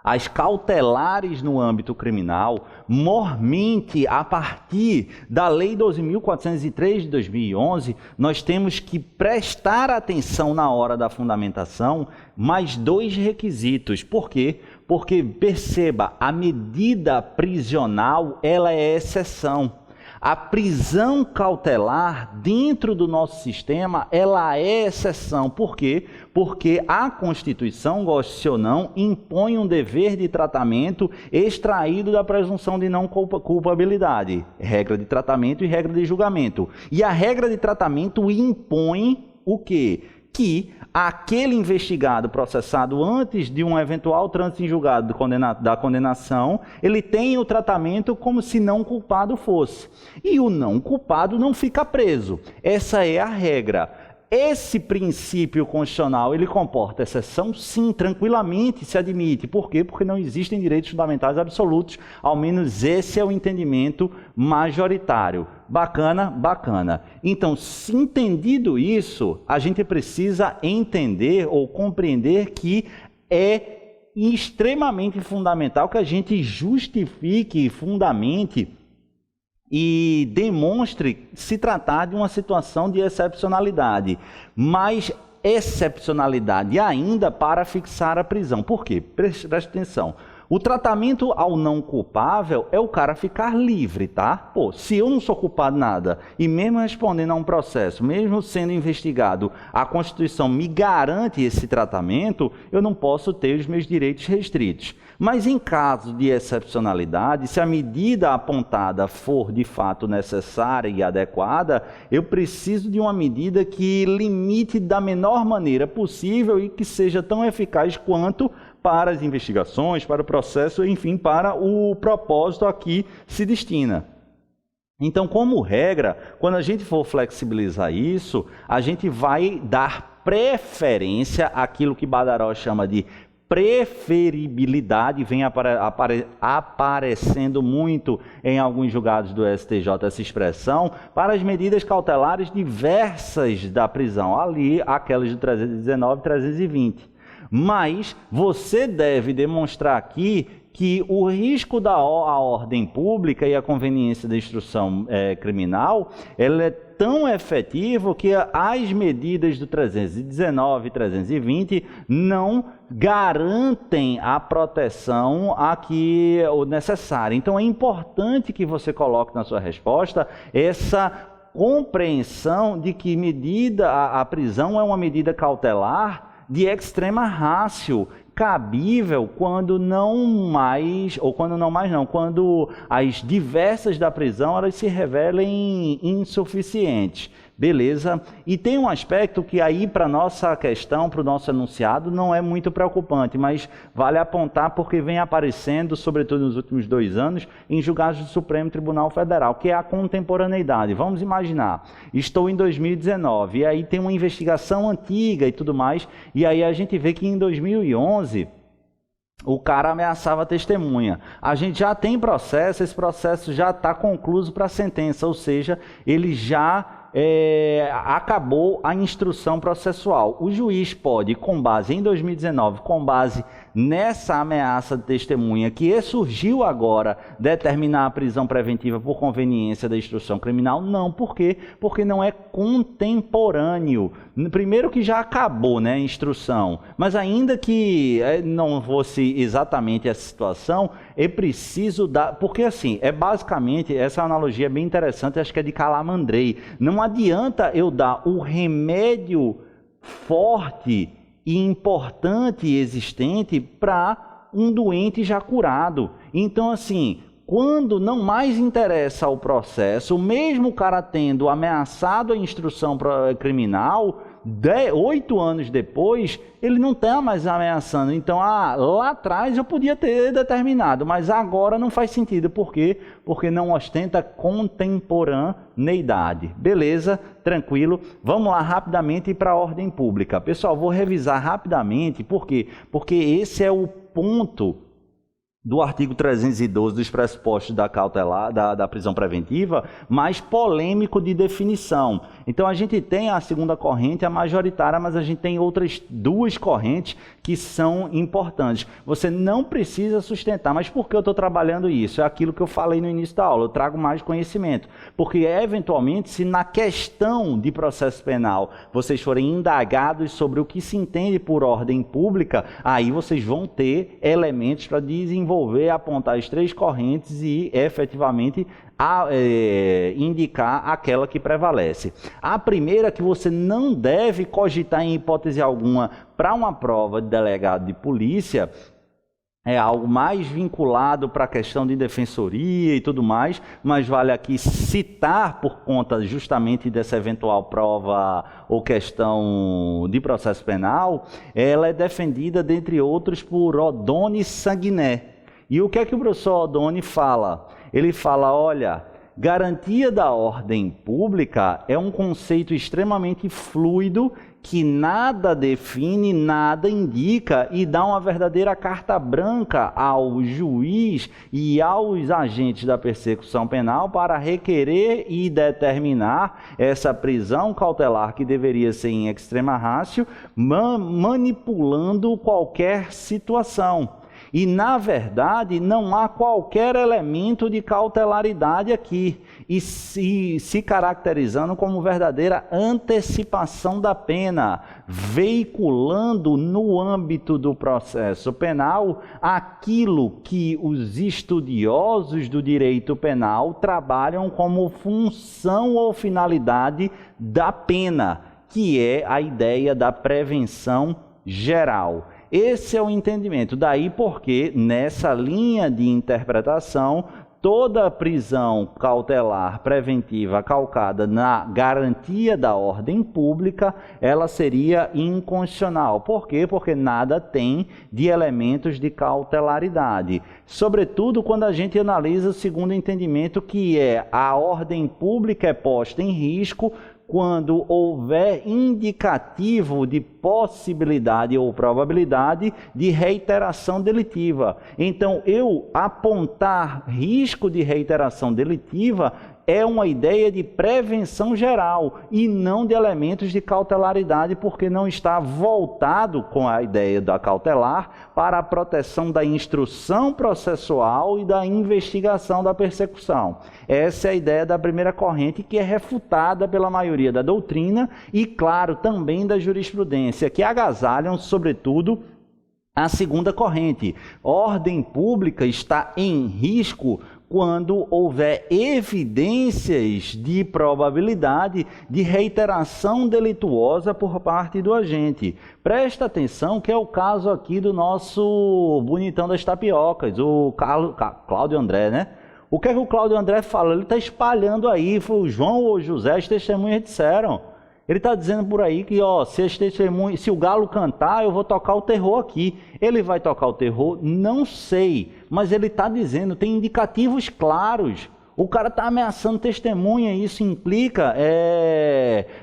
as cautelares no âmbito criminal, mormente a partir da Lei 12.403 de 2011, nós temos que prestar atenção na hora da fundamentação mais dois requisitos. Por quê? Porque, perceba, a medida prisional, ela é exceção. A prisão cautelar dentro do nosso sistema, ela é exceção. Por quê? Porque a Constituição, goste ou não, impõe um dever de tratamento extraído da presunção de não culpabilidade. Regra de tratamento e regra de julgamento. E a regra de tratamento impõe o quê? Que aquele investigado processado antes de um eventual trânsito em julgado da condenação, ele tem o tratamento como se não culpado fosse. E o não culpado não fica preso. Essa é a regra. Esse princípio constitucional, ele comporta exceção? Sim, tranquilamente se admite. Por quê? Porque não existem direitos fundamentais absolutos. Ao menos esse é o entendimento majoritário. Bacana, bacana. Então, se entendido isso, a gente precisa entender ou compreender que é extremamente fundamental que a gente justifique, fundamente e demonstre se tratar de uma situação de excepcionalidade, mas excepcionalidade ainda para fixar a prisão. Por quê? Preste atenção. O tratamento ao não culpável é o cara ficar livre, tá? Pô, se eu não sou culpado de nada e mesmo respondendo a um processo, mesmo sendo investigado, a Constituição me garante esse tratamento, eu não posso ter os meus direitos restritos. Mas em caso de excepcionalidade, se a medida apontada for de fato necessária e adequada, eu preciso de uma medida que limite da menor maneira possível e que seja tão eficaz quanto para as investigações, para o processo, enfim, para o propósito a que se destina. Então, como regra, quando a gente for flexibilizar isso, a gente vai dar preferência àquilo que Badaró chama de preferibilidade, vem aparecendo muito em alguns julgados do STJ essa expressão, para as medidas cautelares diversas da prisão, ali aquelas de 319 e 320. Mas você deve demonstrar aqui que o risco da ordem pública e a conveniência da instrução criminal, ela é tão efetivo que as medidas do 319 e 320 não garantem a proteção aqui necessária. Então é importante que você coloque na sua resposta essa compreensão de que a prisão é uma medida cautelar de extrema ratio, cabível quando quando as diversas da prisão elas se revelem insuficientes. Beleza? E tem um aspecto que aí para nossa questão, para o nosso enunciado, não é muito preocupante, mas vale apontar porque vem aparecendo, sobretudo nos últimos 2 anos, em julgados do Supremo Tribunal Federal, que é a contemporaneidade. Vamos imaginar, estou em 2019, e aí tem uma investigação antiga e tudo mais, e aí a gente vê que em 2011... o cara ameaçava a testemunha. A gente já tem processo, esse processo já está concluído para a sentença, ou seja, ele já acabou a instrução processual. O juiz pode, com base em 2019, com base nessa ameaça de testemunha que surgiu agora, determinar a prisão preventiva por conveniência da instrução criminal? Não. Por quê? Porque não é contemporâneo. Primeiro que já acabou, né, a instrução, mas ainda que não fosse exatamente essa situação, é preciso dar... Porque assim, basicamente, essa analogia é bem interessante, acho que é de Calamandrei. Não adianta eu dar o remédio forte e importante e existente para um doente já curado. Então, assim, quando não mais interessa o processo, mesmo o cara tendo ameaçado a instrução criminal, 8 anos depois, ele não está mais ameaçando. Então, lá atrás eu podia ter determinado, mas agora não faz sentido. Por quê? Porque não ostenta contemporaneidade. Beleza? Tranquilo. Vamos lá rapidamente para a ordem pública. Pessoal, vou revisar rapidamente. Por quê? Porque esse é o ponto do artigo 312 dos pressupostos da cautelar, da prisão preventiva, mais polêmico de definição. Então a gente tem a segunda corrente, a majoritária, mas a gente tem outras 2 correntes que são importantes. Você não precisa sustentar, mas por que eu estou trabalhando isso? É aquilo que eu falei no início da aula, eu trago mais conhecimento. Porque eventualmente, se na questão de processo penal vocês forem indagados sobre o que se entende por ordem pública, aí vocês vão ter elementos para desenvolver, apontar as 3 correntes e efetivamente indicar aquela que prevalece. A primeira, que você não deve cogitar em hipótese alguma para uma prova de delegado de polícia, é algo mais vinculado para a questão de defensoria e tudo mais, mas vale aqui citar por conta justamente dessa eventual prova ou questão de processo penal. Ela é defendida, dentre outros, por Odone Sanguiné. E o que é que o professor Odone fala? Ele fala, olha, garantia da ordem pública é um conceito extremamente fluido que nada define, nada indica e dá uma verdadeira carta branca ao juiz e aos agentes da persecução penal para requerer e determinar essa prisão cautelar que deveria ser em extrema ratio, manipulando qualquer situação. E, na verdade, não há qualquer elemento de cautelaridade aqui, e se caracterizando como verdadeira antecipação da pena, veiculando no âmbito do processo penal aquilo que os estudiosos do direito penal trabalham como função ou finalidade da pena, que é a ideia da prevenção geral. Esse é o entendimento. Daí porque, nessa linha de interpretação, toda prisão cautelar preventiva calcada na garantia da ordem pública, ela seria inconstitucional. Por quê? Porque nada tem de elementos de cautelaridade. Sobretudo quando a gente analisa o segundo entendimento, que é a ordem pública é posta em risco quando houver indicativo de possibilidade ou probabilidade de reiteração delitiva. Então, eu apontar risco de reiteração delitiva é uma ideia de prevenção geral e não de elementos de cautelaridade, porque não está voltado com a ideia da cautelar para a proteção da instrução processual e da investigação da persecução. Essa é a ideia da primeira corrente, que é refutada pela maioria da doutrina e, claro, também da jurisprudência, que agasalham, sobretudo, a segunda corrente. Ordem pública está em risco quando houver evidências de probabilidade de reiteração delituosa por parte do agente. Presta atenção que é o caso aqui do nosso bonitão das tapiocas, o Cláudio André, né? O que é que o Cláudio André fala? Ele está espalhando aí, foi o João ou o José, as testemunhas disseram. Ele está dizendo por aí que, ó, se o galo cantar, eu vou tocar o terror aqui. Ele vai tocar o terror? Não sei, mas ele está dizendo, tem indicativos claros. O cara está ameaçando testemunha, isso implica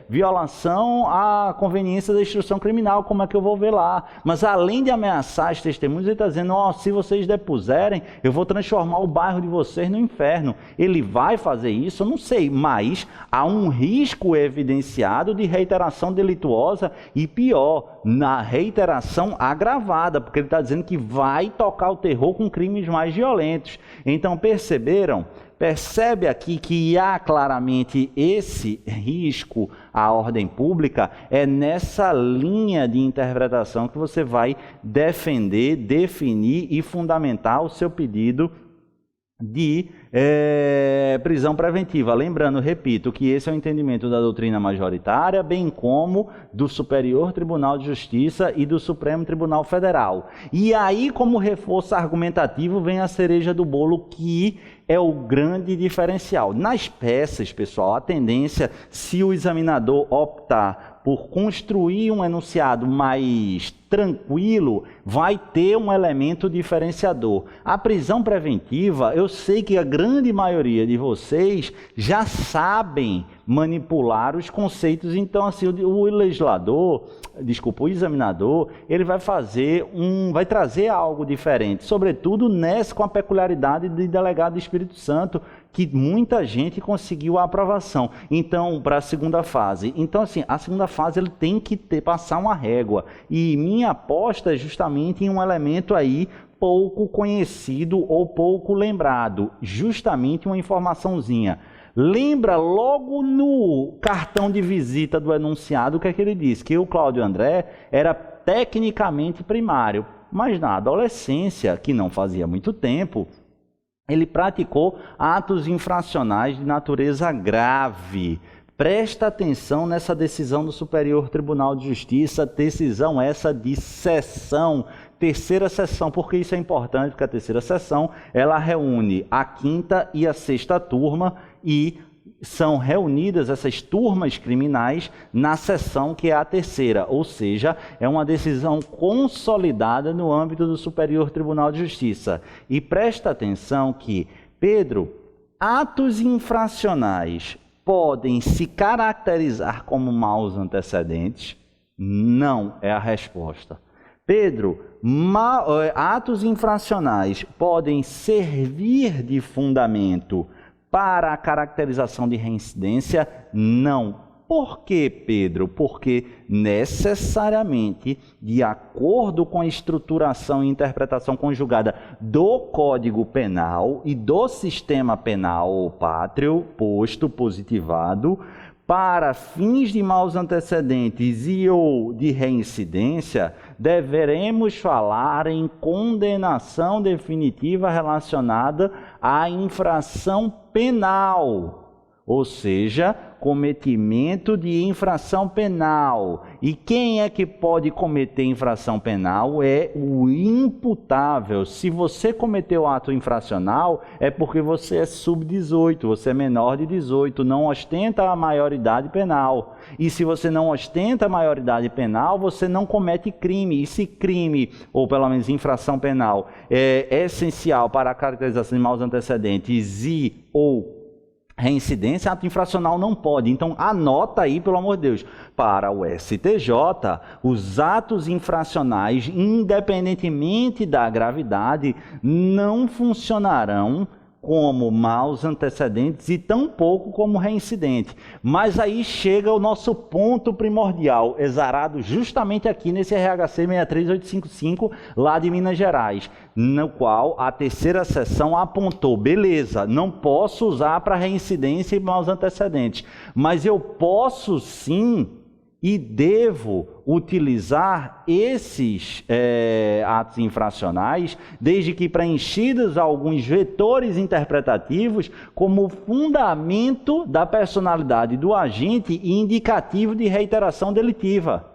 violação à conveniência da instrução criminal, como é que eu vou ver lá? Mas além de ameaçar as testemunhas, ele está dizendo, ó, se vocês depuserem, eu vou transformar o bairro de vocês no inferno. Ele vai fazer isso? Eu não sei, mas há um risco evidenciado de reiteração delituosa e pior, na reiteração agravada, porque ele está dizendo que vai tocar o terror com crimes mais violentos. Então, perceberam? Percebe aqui que há claramente esse risco à ordem pública, é nessa linha de interpretação que você vai defender, definir e fundamentar o seu pedido de prisão preventiva. Lembrando, repito, que esse é o entendimento da doutrina majoritária, bem como do Superior Tribunal de Justiça e do Supremo Tribunal Federal. E aí, como reforço argumentativo, vem a cereja do bolo, que é o grande diferencial. Nas peças, pessoal, a tendência, se o examinador optar por construir um enunciado mais tranquilo, vai ter um elemento diferenciador. A prisão preventiva, eu sei que a grande maioria de vocês já sabem manipular os conceitos, então assim, o examinador, ele vai trazer algo diferente, sobretudo com a peculiaridade de delegado do Espírito Santo, que muita gente conseguiu a aprovação. Então, para a segunda fase. Então, assim, a segunda fase ele tem que passar uma régua. E minha aposta é justamente em um elemento aí pouco conhecido ou pouco lembrado. Justamente uma informaçãozinha. Lembra logo no cartão de visita do enunciado o que é que ele disse? Que o Cláudio André era tecnicamente primário. Mas na adolescência, que não fazia muito tempo, ele praticou atos infracionais de natureza grave. Presta atenção nessa decisão do Superior Tribunal de Justiça, decisão essa de sessão, terceira sessão. Por que isso é importante? Porque a terceira sessão, ela reúne a quinta e a sexta turma e são reunidas essas turmas criminais na sessão que é a terceira, ou seja, é uma decisão consolidada no âmbito do Superior Tribunal de Justiça. E presta atenção que, Pedro, atos infracionais podem se caracterizar como maus antecedentes? Não é a resposta. Pedro, atos infracionais podem servir de fundamento para a caracterização de reincidência? Não. Por quê, Pedro? Porque necessariamente, de acordo com a estruturação e interpretação conjugada do Código Penal e do sistema penal pátrio, posto, positivado, para fins de maus antecedentes e ou de reincidência, deveremos falar em condenação definitiva relacionada à infração penal, ou seja, cometimento de infração penal. E quem é que pode cometer infração penal? É o imputável. Se você cometeu ato infracional, é porque você é sub-18, você é menor de 18, não ostenta a maioridade penal. E se você não ostenta a maioridade penal, você não comete crime. E se crime, ou pelo menos infração penal, é essencial para a caracterização de maus antecedentes e ou reincidência, ato infracional não pode. Então, anota aí, pelo amor de Deus, para o STJ, os atos infracionais, independentemente da gravidade, não funcionarão como maus antecedentes e tampouco como reincidente. Mas aí chega o nosso ponto primordial, exarado justamente aqui nesse RHC 63855, lá de Minas Gerais, no qual a terceira seção apontou, beleza, não posso usar para reincidência e maus antecedentes, mas eu posso sim e devo utilizar esses atos infracionais, desde que preenchidos alguns vetores interpretativos, como fundamento da personalidade do agente e indicativo de reiteração delitiva.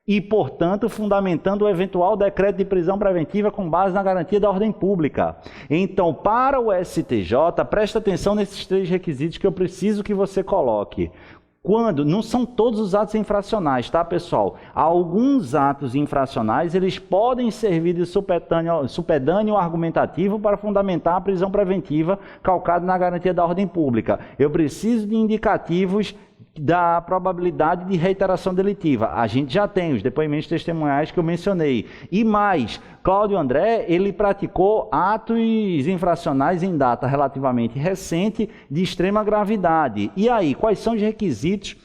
E, portanto, fundamentando o eventual decreto de prisão preventiva com base na garantia da ordem pública. Então, para o STJ, presta atenção nesses 3 requisitos que eu preciso que você coloque. Quando, não são todos os atos infracionais, tá, pessoal? Alguns atos infracionais, eles podem servir de supedâneo argumentativo para fundamentar a prisão preventiva calcada na garantia da ordem pública. Eu preciso de indicativos da probabilidade de reiteração delitiva. A gente já tem os depoimentos testemunhais que eu mencionei. E mais, Cláudio André, ele praticou atos infracionais em data relativamente recente de extrema gravidade. E aí, quais são os requisitos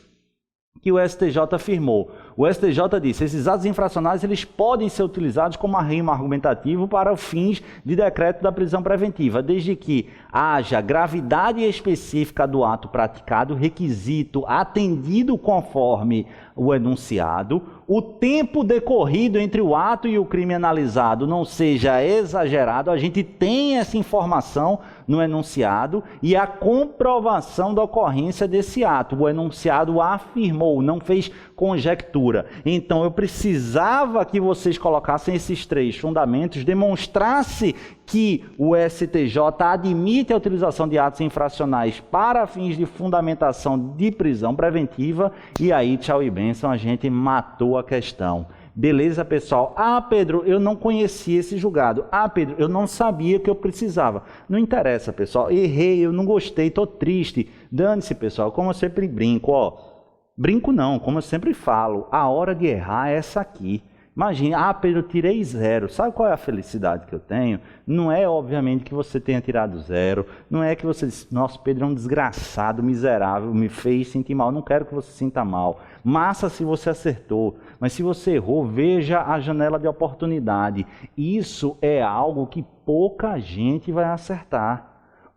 que o STJ afirmou? O STJ disse, esses atos infracionais eles podem ser utilizados como arrimo argumentativo para fins de decreto da prisão preventiva, desde que haja gravidade específica do ato praticado, requisito atendido conforme o enunciado, o tempo decorrido entre o ato e o crime analisado não seja exagerado, a gente tem essa informação no enunciado e a comprovação da ocorrência desse ato. O enunciado afirmou, não fez conjectura. Então, eu precisava que vocês colocassem esses 3 fundamentos, demonstrasse que o STJ admite a utilização de atos infracionais para fins de fundamentação de prisão preventiva, e aí, tchau e bênção, a gente matou a questão. Beleza, pessoal? Ah, Pedro, eu não conhecia esse julgado. Ah, Pedro, eu não sabia que eu precisava. Não interessa, pessoal. Errei, eu não gostei, estou triste. Dane-se, pessoal, como eu sempre brinco, ó. Brinco não, como eu sempre falo, a hora de errar é essa aqui. Imagine, ah, Pedro, eu tirei 0. Sabe qual é a felicidade que eu tenho? Não é, obviamente, que você tenha tirado 0. Não é que você disse, nossa, Pedro é um desgraçado, miserável, me fez sentir mal. Não quero que você se sinta mal. Massa se você acertou. Mas se você errou, veja a janela de oportunidade. Isso é algo que pouca gente vai acertar.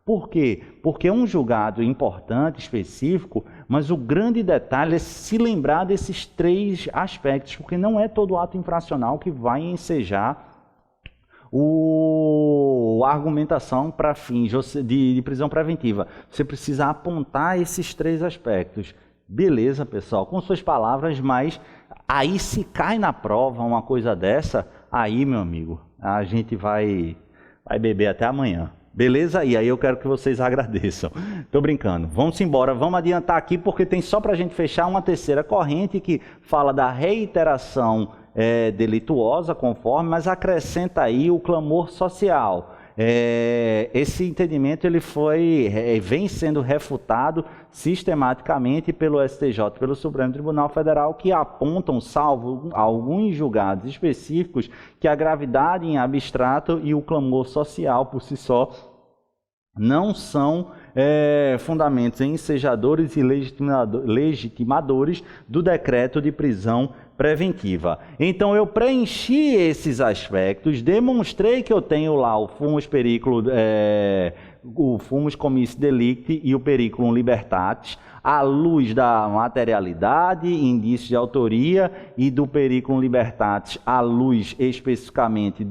Por quê? Porque é um julgado importante, específico, mas o grande detalhe é se lembrar desses 3 aspectos, porque não é todo ato infracional que vai ensejar a argumentação para fins de prisão preventiva. Você precisa apontar esses 3 aspectos. Beleza, pessoal, com suas palavras, mas aí se cai na prova uma coisa dessa, aí, meu amigo, a gente vai beber até amanhã. Beleza? E aí eu quero que vocês agradeçam. Tô brincando. Vamos embora, vamos adiantar aqui, porque tem só para a gente fechar uma terceira corrente que fala da reiteração delituosa, conforme, mas acrescenta aí o clamor social. Esse entendimento ele vem sendo refutado sistematicamente pelo STJ, pelo Supremo Tribunal Federal, que apontam, salvo alguns julgados específicos, que a gravidade em abstrato e o clamor social por si só não são fundamentos ensejadores e legitimadores do decreto de prisão preventiva. Então, eu preenchi esses aspectos, demonstrei que eu tenho lá o fumus periculum, o fumus commissi delicti e o periculum libertatis, à luz da materialidade, indício de autoria, e do periculum libertatis à luz especificamente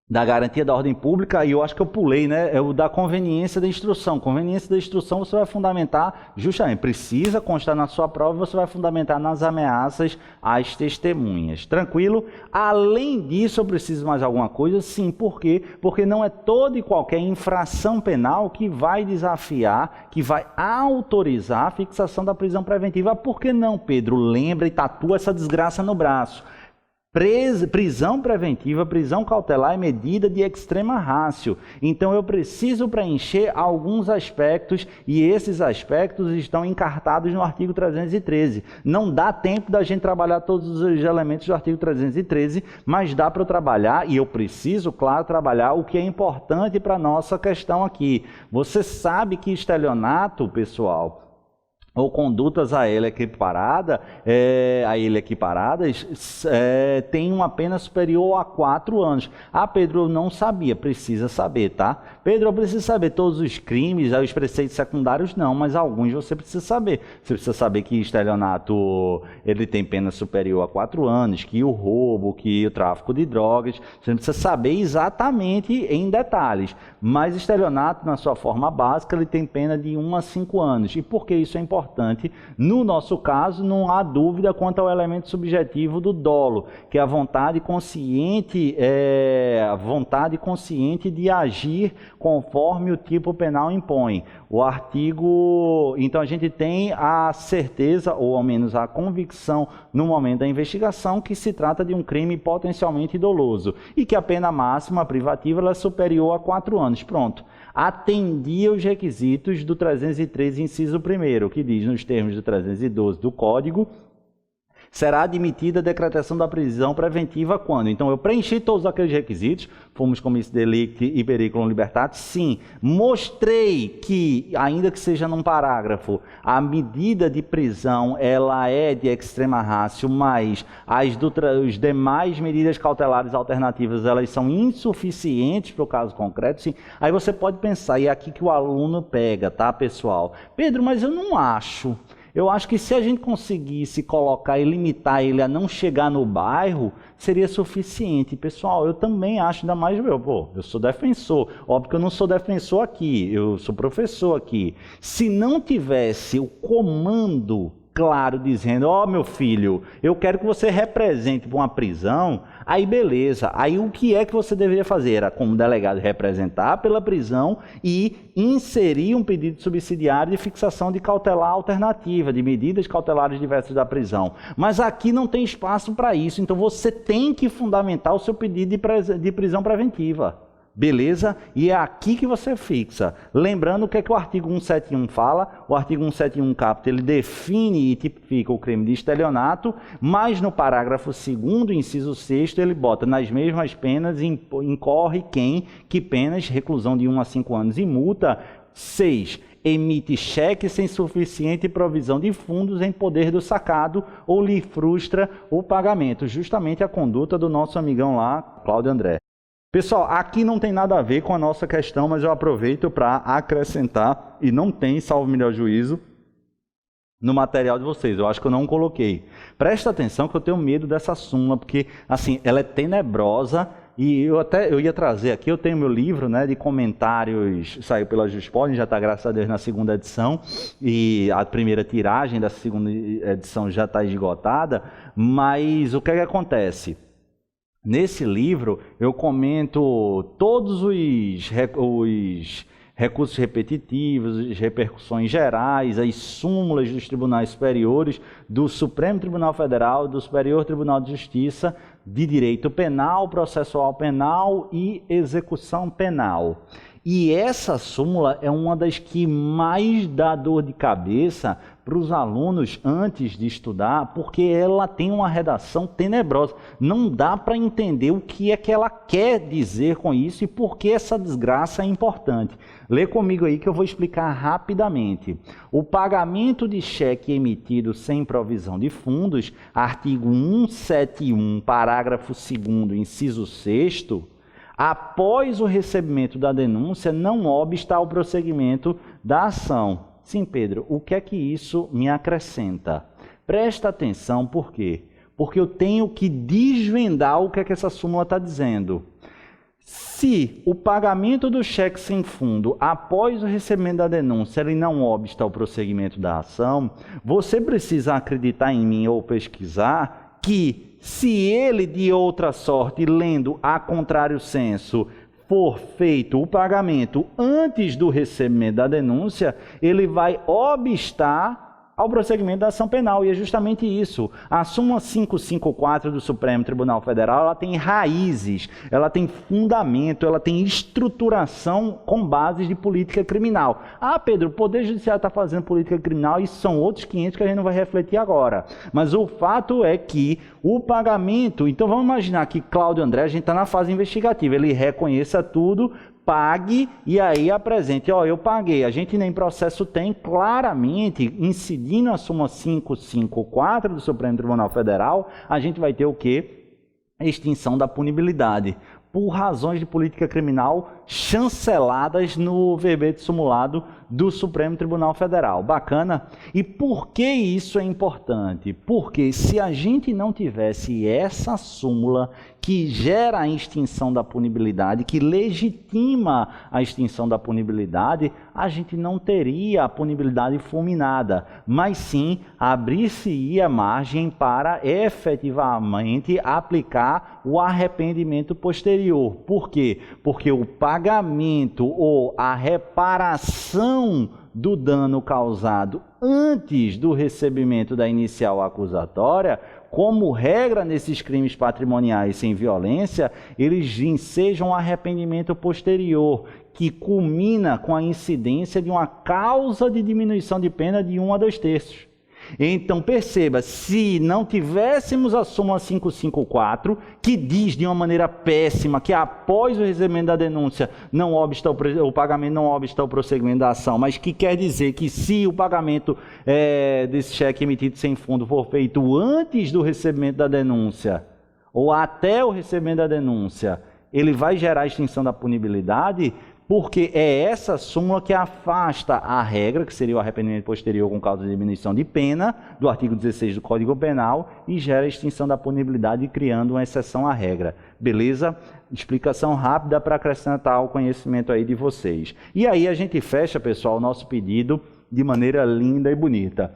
da garantia da ordem pública, e eu acho que eu pulei, né? É o da conveniência da instrução. Conveniência da instrução você vai fundamentar, justamente, precisa constar na sua prova, você vai fundamentar nas ameaças às testemunhas. Tranquilo? Além disso, eu preciso mais alguma coisa? Sim, por quê? Porque não é toda e qualquer infração penal que vai desafiar, que vai autorizar a fixação da prisão preventiva. Por que não, Pedro? Lembra e tatua essa desgraça no braço. Prisão preventiva, prisão cautelar é medida de extrema ratio. Então eu preciso preencher alguns aspectos e esses aspectos estão encartados no artigo 313. Não dá tempo da gente trabalhar todos os elementos do artigo 313, mas dá para eu trabalhar e eu preciso, claro, trabalhar o que é importante para a nossa questão aqui. Você sabe que estelionato, pessoal, ou condutas a ele equiparadas, tem uma pena superior a 4 anos. Ah, Pedro, eu não sabia. Precisa saber, tá? Pedro, eu preciso saber todos os crimes, os preceitos secundários, não, mas alguns você precisa saber. Você precisa saber que estelionato ele tem pena superior a 4 anos, que o roubo, que o tráfico de drogas, você não precisa saber exatamente em detalhes. Mas estelionato, na sua forma básica, ele tem pena de 1 a 5 anos. E por que isso é importante? No nosso caso, não há dúvida quanto ao elemento subjetivo do dolo, que é a vontade consciente de agir conforme o tipo penal impõe. Então a gente tem a certeza, ou ao menos a convicção, no momento da investigação, que se trata de um crime potencialmente doloso e que a pena máxima privativa ela é superior a 4 anos. Pronto. Atendia os requisitos do 313, inciso 1º, que diz nos termos do 312 do Código, será admitida a decretação da prisão preventiva quando? Então, eu preenchi todos aqueles requisitos, fomos commisso delicti e periculum libertatis, sim. Mostrei que, ainda que seja num parágrafo, a medida de prisão, ela é de extrema ratio, mas as demais medidas cautelares alternativas, elas são insuficientes para o caso concreto, sim. Aí você pode pensar, e é aqui que o aluno pega, tá, pessoal? Pedro, mas eu não acho. Eu acho que se a gente conseguisse colocar e limitar ele a não chegar no bairro, seria suficiente. Pessoal, eu também acho, ainda mais eu sou defensor. Óbvio que eu não sou defensor aqui, eu sou professor aqui. Se não tivesse o comando claro dizendo, meu filho, eu quero que você represente para uma prisão, aí beleza. Aí o que é que você deveria fazer? Era como delegado representar pela prisão e inserir um pedido subsidiário de fixação de cautelar alternativa, de medidas cautelares diversas da prisão. Mas aqui não tem espaço para isso, então você tem que fundamentar o seu pedido de prisão preventiva. Beleza? E é aqui que você fixa. Lembrando o que é que o artigo 171 fala. O artigo 171 caput, ele define e tipifica o crime de estelionato, mas no parágrafo 2º, inciso 6º, ele bota nas mesmas penas, incorre quem? Que penas? Reclusão de 1 a 5 anos e multa. 6. Emite cheque sem suficiente provisão de fundos em poder do sacado ou lhe frustra o pagamento. Justamente a conduta do nosso amigão lá, Cláudio André. Pessoal, aqui não tem nada a ver com a nossa questão, mas eu aproveito para acrescentar, e não tem, salvo melhor juízo, no material de vocês. Eu acho que eu não coloquei. Presta atenção que eu tenho medo dessa súmula, porque assim, ela é tenebrosa, e eu ia trazer aqui, eu tenho meu livro, né, de comentários, saiu pela Juspoli, já está, graças a Deus, na 2ª edição, e a primeira tiragem da 2ª edição já está esgotada, mas o que é que acontece? Nesse livro, eu comento todos os recursos repetitivos, as repercussões gerais, as súmulas dos tribunais superiores, do Supremo Tribunal Federal, do Superior Tribunal de Justiça, de direito penal, processual penal e execução penal. E essa súmula é uma das que mais dá dor de cabeça para os alunos antes de estudar, porque ela tem uma redação tenebrosa. Não dá para entender o que é que ela quer dizer com isso e por que essa desgraça é importante. Lê comigo aí que eu vou explicar rapidamente. O pagamento de cheque emitido sem provisão de fundos, artigo 171, parágrafo 2º, inciso 6º, após o recebimento da denúncia, não obsta ao prosseguimento da ação. Sim, Pedro, o que é que isso me acrescenta? Presta atenção, por quê? Porque eu tenho que desvendar o que é que essa súmula está dizendo. Se o pagamento do cheque sem fundo após o recebimento da denúncia ele não obsta ao prosseguimento da ação, você precisa acreditar em mim ou pesquisar que se ele de outra sorte, lendo a contrário senso, for feito o pagamento antes do recebimento da denúncia, ele vai obstar ao prosseguimento da ação penal, e é justamente isso. A súmula 554 do Supremo Tribunal Federal, ela tem raízes, ela tem fundamento, ela tem estruturação com bases de política criminal. Ah, Pedro, o Poder Judiciário está fazendo política criminal, isso são outros 500 que a gente não vai refletir agora. Mas o fato é que o pagamento, então vamos imaginar que Cláudio André, a gente está na fase investigativa, ele reconheça tudo, pague e aí apresente, ó, eu paguei. A gente nem processo tem claramente, incidindo a súmula 554 do Supremo Tribunal Federal, a gente vai ter o quê? Extinção da punibilidade, por razões de política criminal chanceladas no verbete simulado do Supremo Tribunal Federal. Bacana? E por que isso é importante? Porque se a gente não tivesse essa súmula que gera a extinção da punibilidade, que legitima a extinção da punibilidade, a gente não teria a punibilidade fulminada, mas sim abrir-se-ia margem para efetivamente aplicar o arrependimento posterior. Por quê? Porque o pagamento ou a reparação do dano causado antes do recebimento da inicial acusatória, como regra nesses crimes patrimoniais sem violência, eles ensejam um arrependimento posterior, que culmina com a incidência de uma causa de diminuição de pena de 1 a 2/3. Então perceba, se não tivéssemos a súmula 554, que diz de uma maneira péssima que após o recebimento da denúncia não obsta o pagamento não obsta o prosseguimento da ação, mas que quer dizer que se o pagamento desse cheque emitido sem fundo for feito antes do recebimento da denúncia ou até o recebimento da denúncia, ele vai gerar a extinção da punibilidade, porque é essa súmula que afasta a regra, que seria o arrependimento posterior com causa de diminuição de pena, do artigo 16 do Código Penal, e gera a extinção da punibilidade, criando uma exceção à regra. Beleza? Explicação rápida para acrescentar o conhecimento aí de vocês. E aí a gente fecha, pessoal, o nosso pedido de maneira linda e bonita.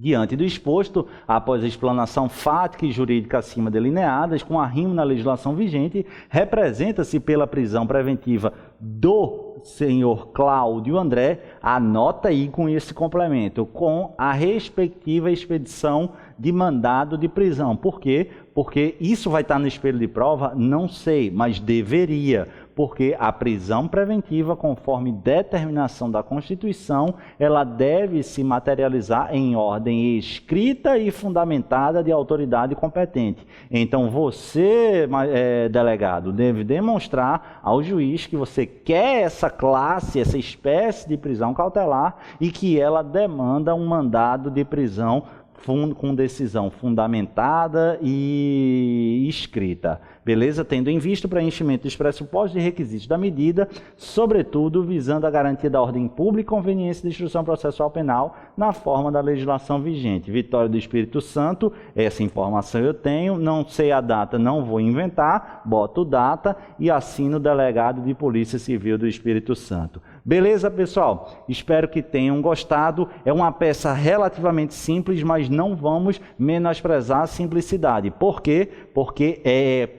Diante do exposto, após a explanação fática e jurídica acima delineadas, com arrimo na legislação vigente, representa-se pela prisão preventiva do senhor Cláudio André, anota aí com esse complemento, com a respectiva expedição de mandado de prisão. Por quê? Porque isso vai estar no espelho de prova? Não sei, mas deveria, porque a prisão preventiva, conforme determinação da Constituição, ela deve se materializar em ordem escrita e fundamentada de autoridade competente. Então você, delegado, deve demonstrar ao juiz que você quer essa classe, essa espécie de prisão cautelar e que ela demanda um mandado de prisão com decisão fundamentada e escrita. Beleza? Tendo em vista o preenchimento dos pressupostos e requisitos da medida, sobretudo visando a garantia da ordem pública e conveniência da instrução processual penal na forma da legislação vigente. Vitória do Espírito Santo, essa informação eu tenho, não sei a data, não vou inventar, boto data e assino o delegado de Polícia Civil do Espírito Santo. Beleza, pessoal? Espero que tenham gostado. É uma peça relativamente simples, mas não vamos menosprezar a simplicidade. Por quê? Porque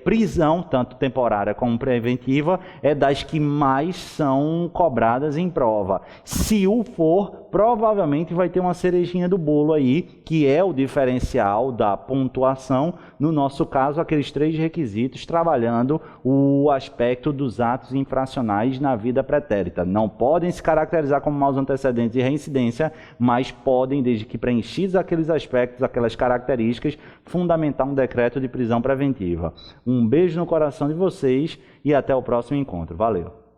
prisão, tanto temporária como preventiva, é das que mais são cobradas em prova. Se o for, provavelmente vai ter uma cerejinha do bolo aí, que é o diferencial da pontuação, no nosso caso, aqueles 3 requisitos, trabalhando o aspecto dos atos infracionais na vida pretérita. Não podem se caracterizar como maus antecedentes e reincidência, mas podem, desde que preenchidos aqueles aspectos, aquelas características, fundamentar um decreto de prisão preventiva. Um beijo no coração de vocês e até o próximo encontro. Valeu!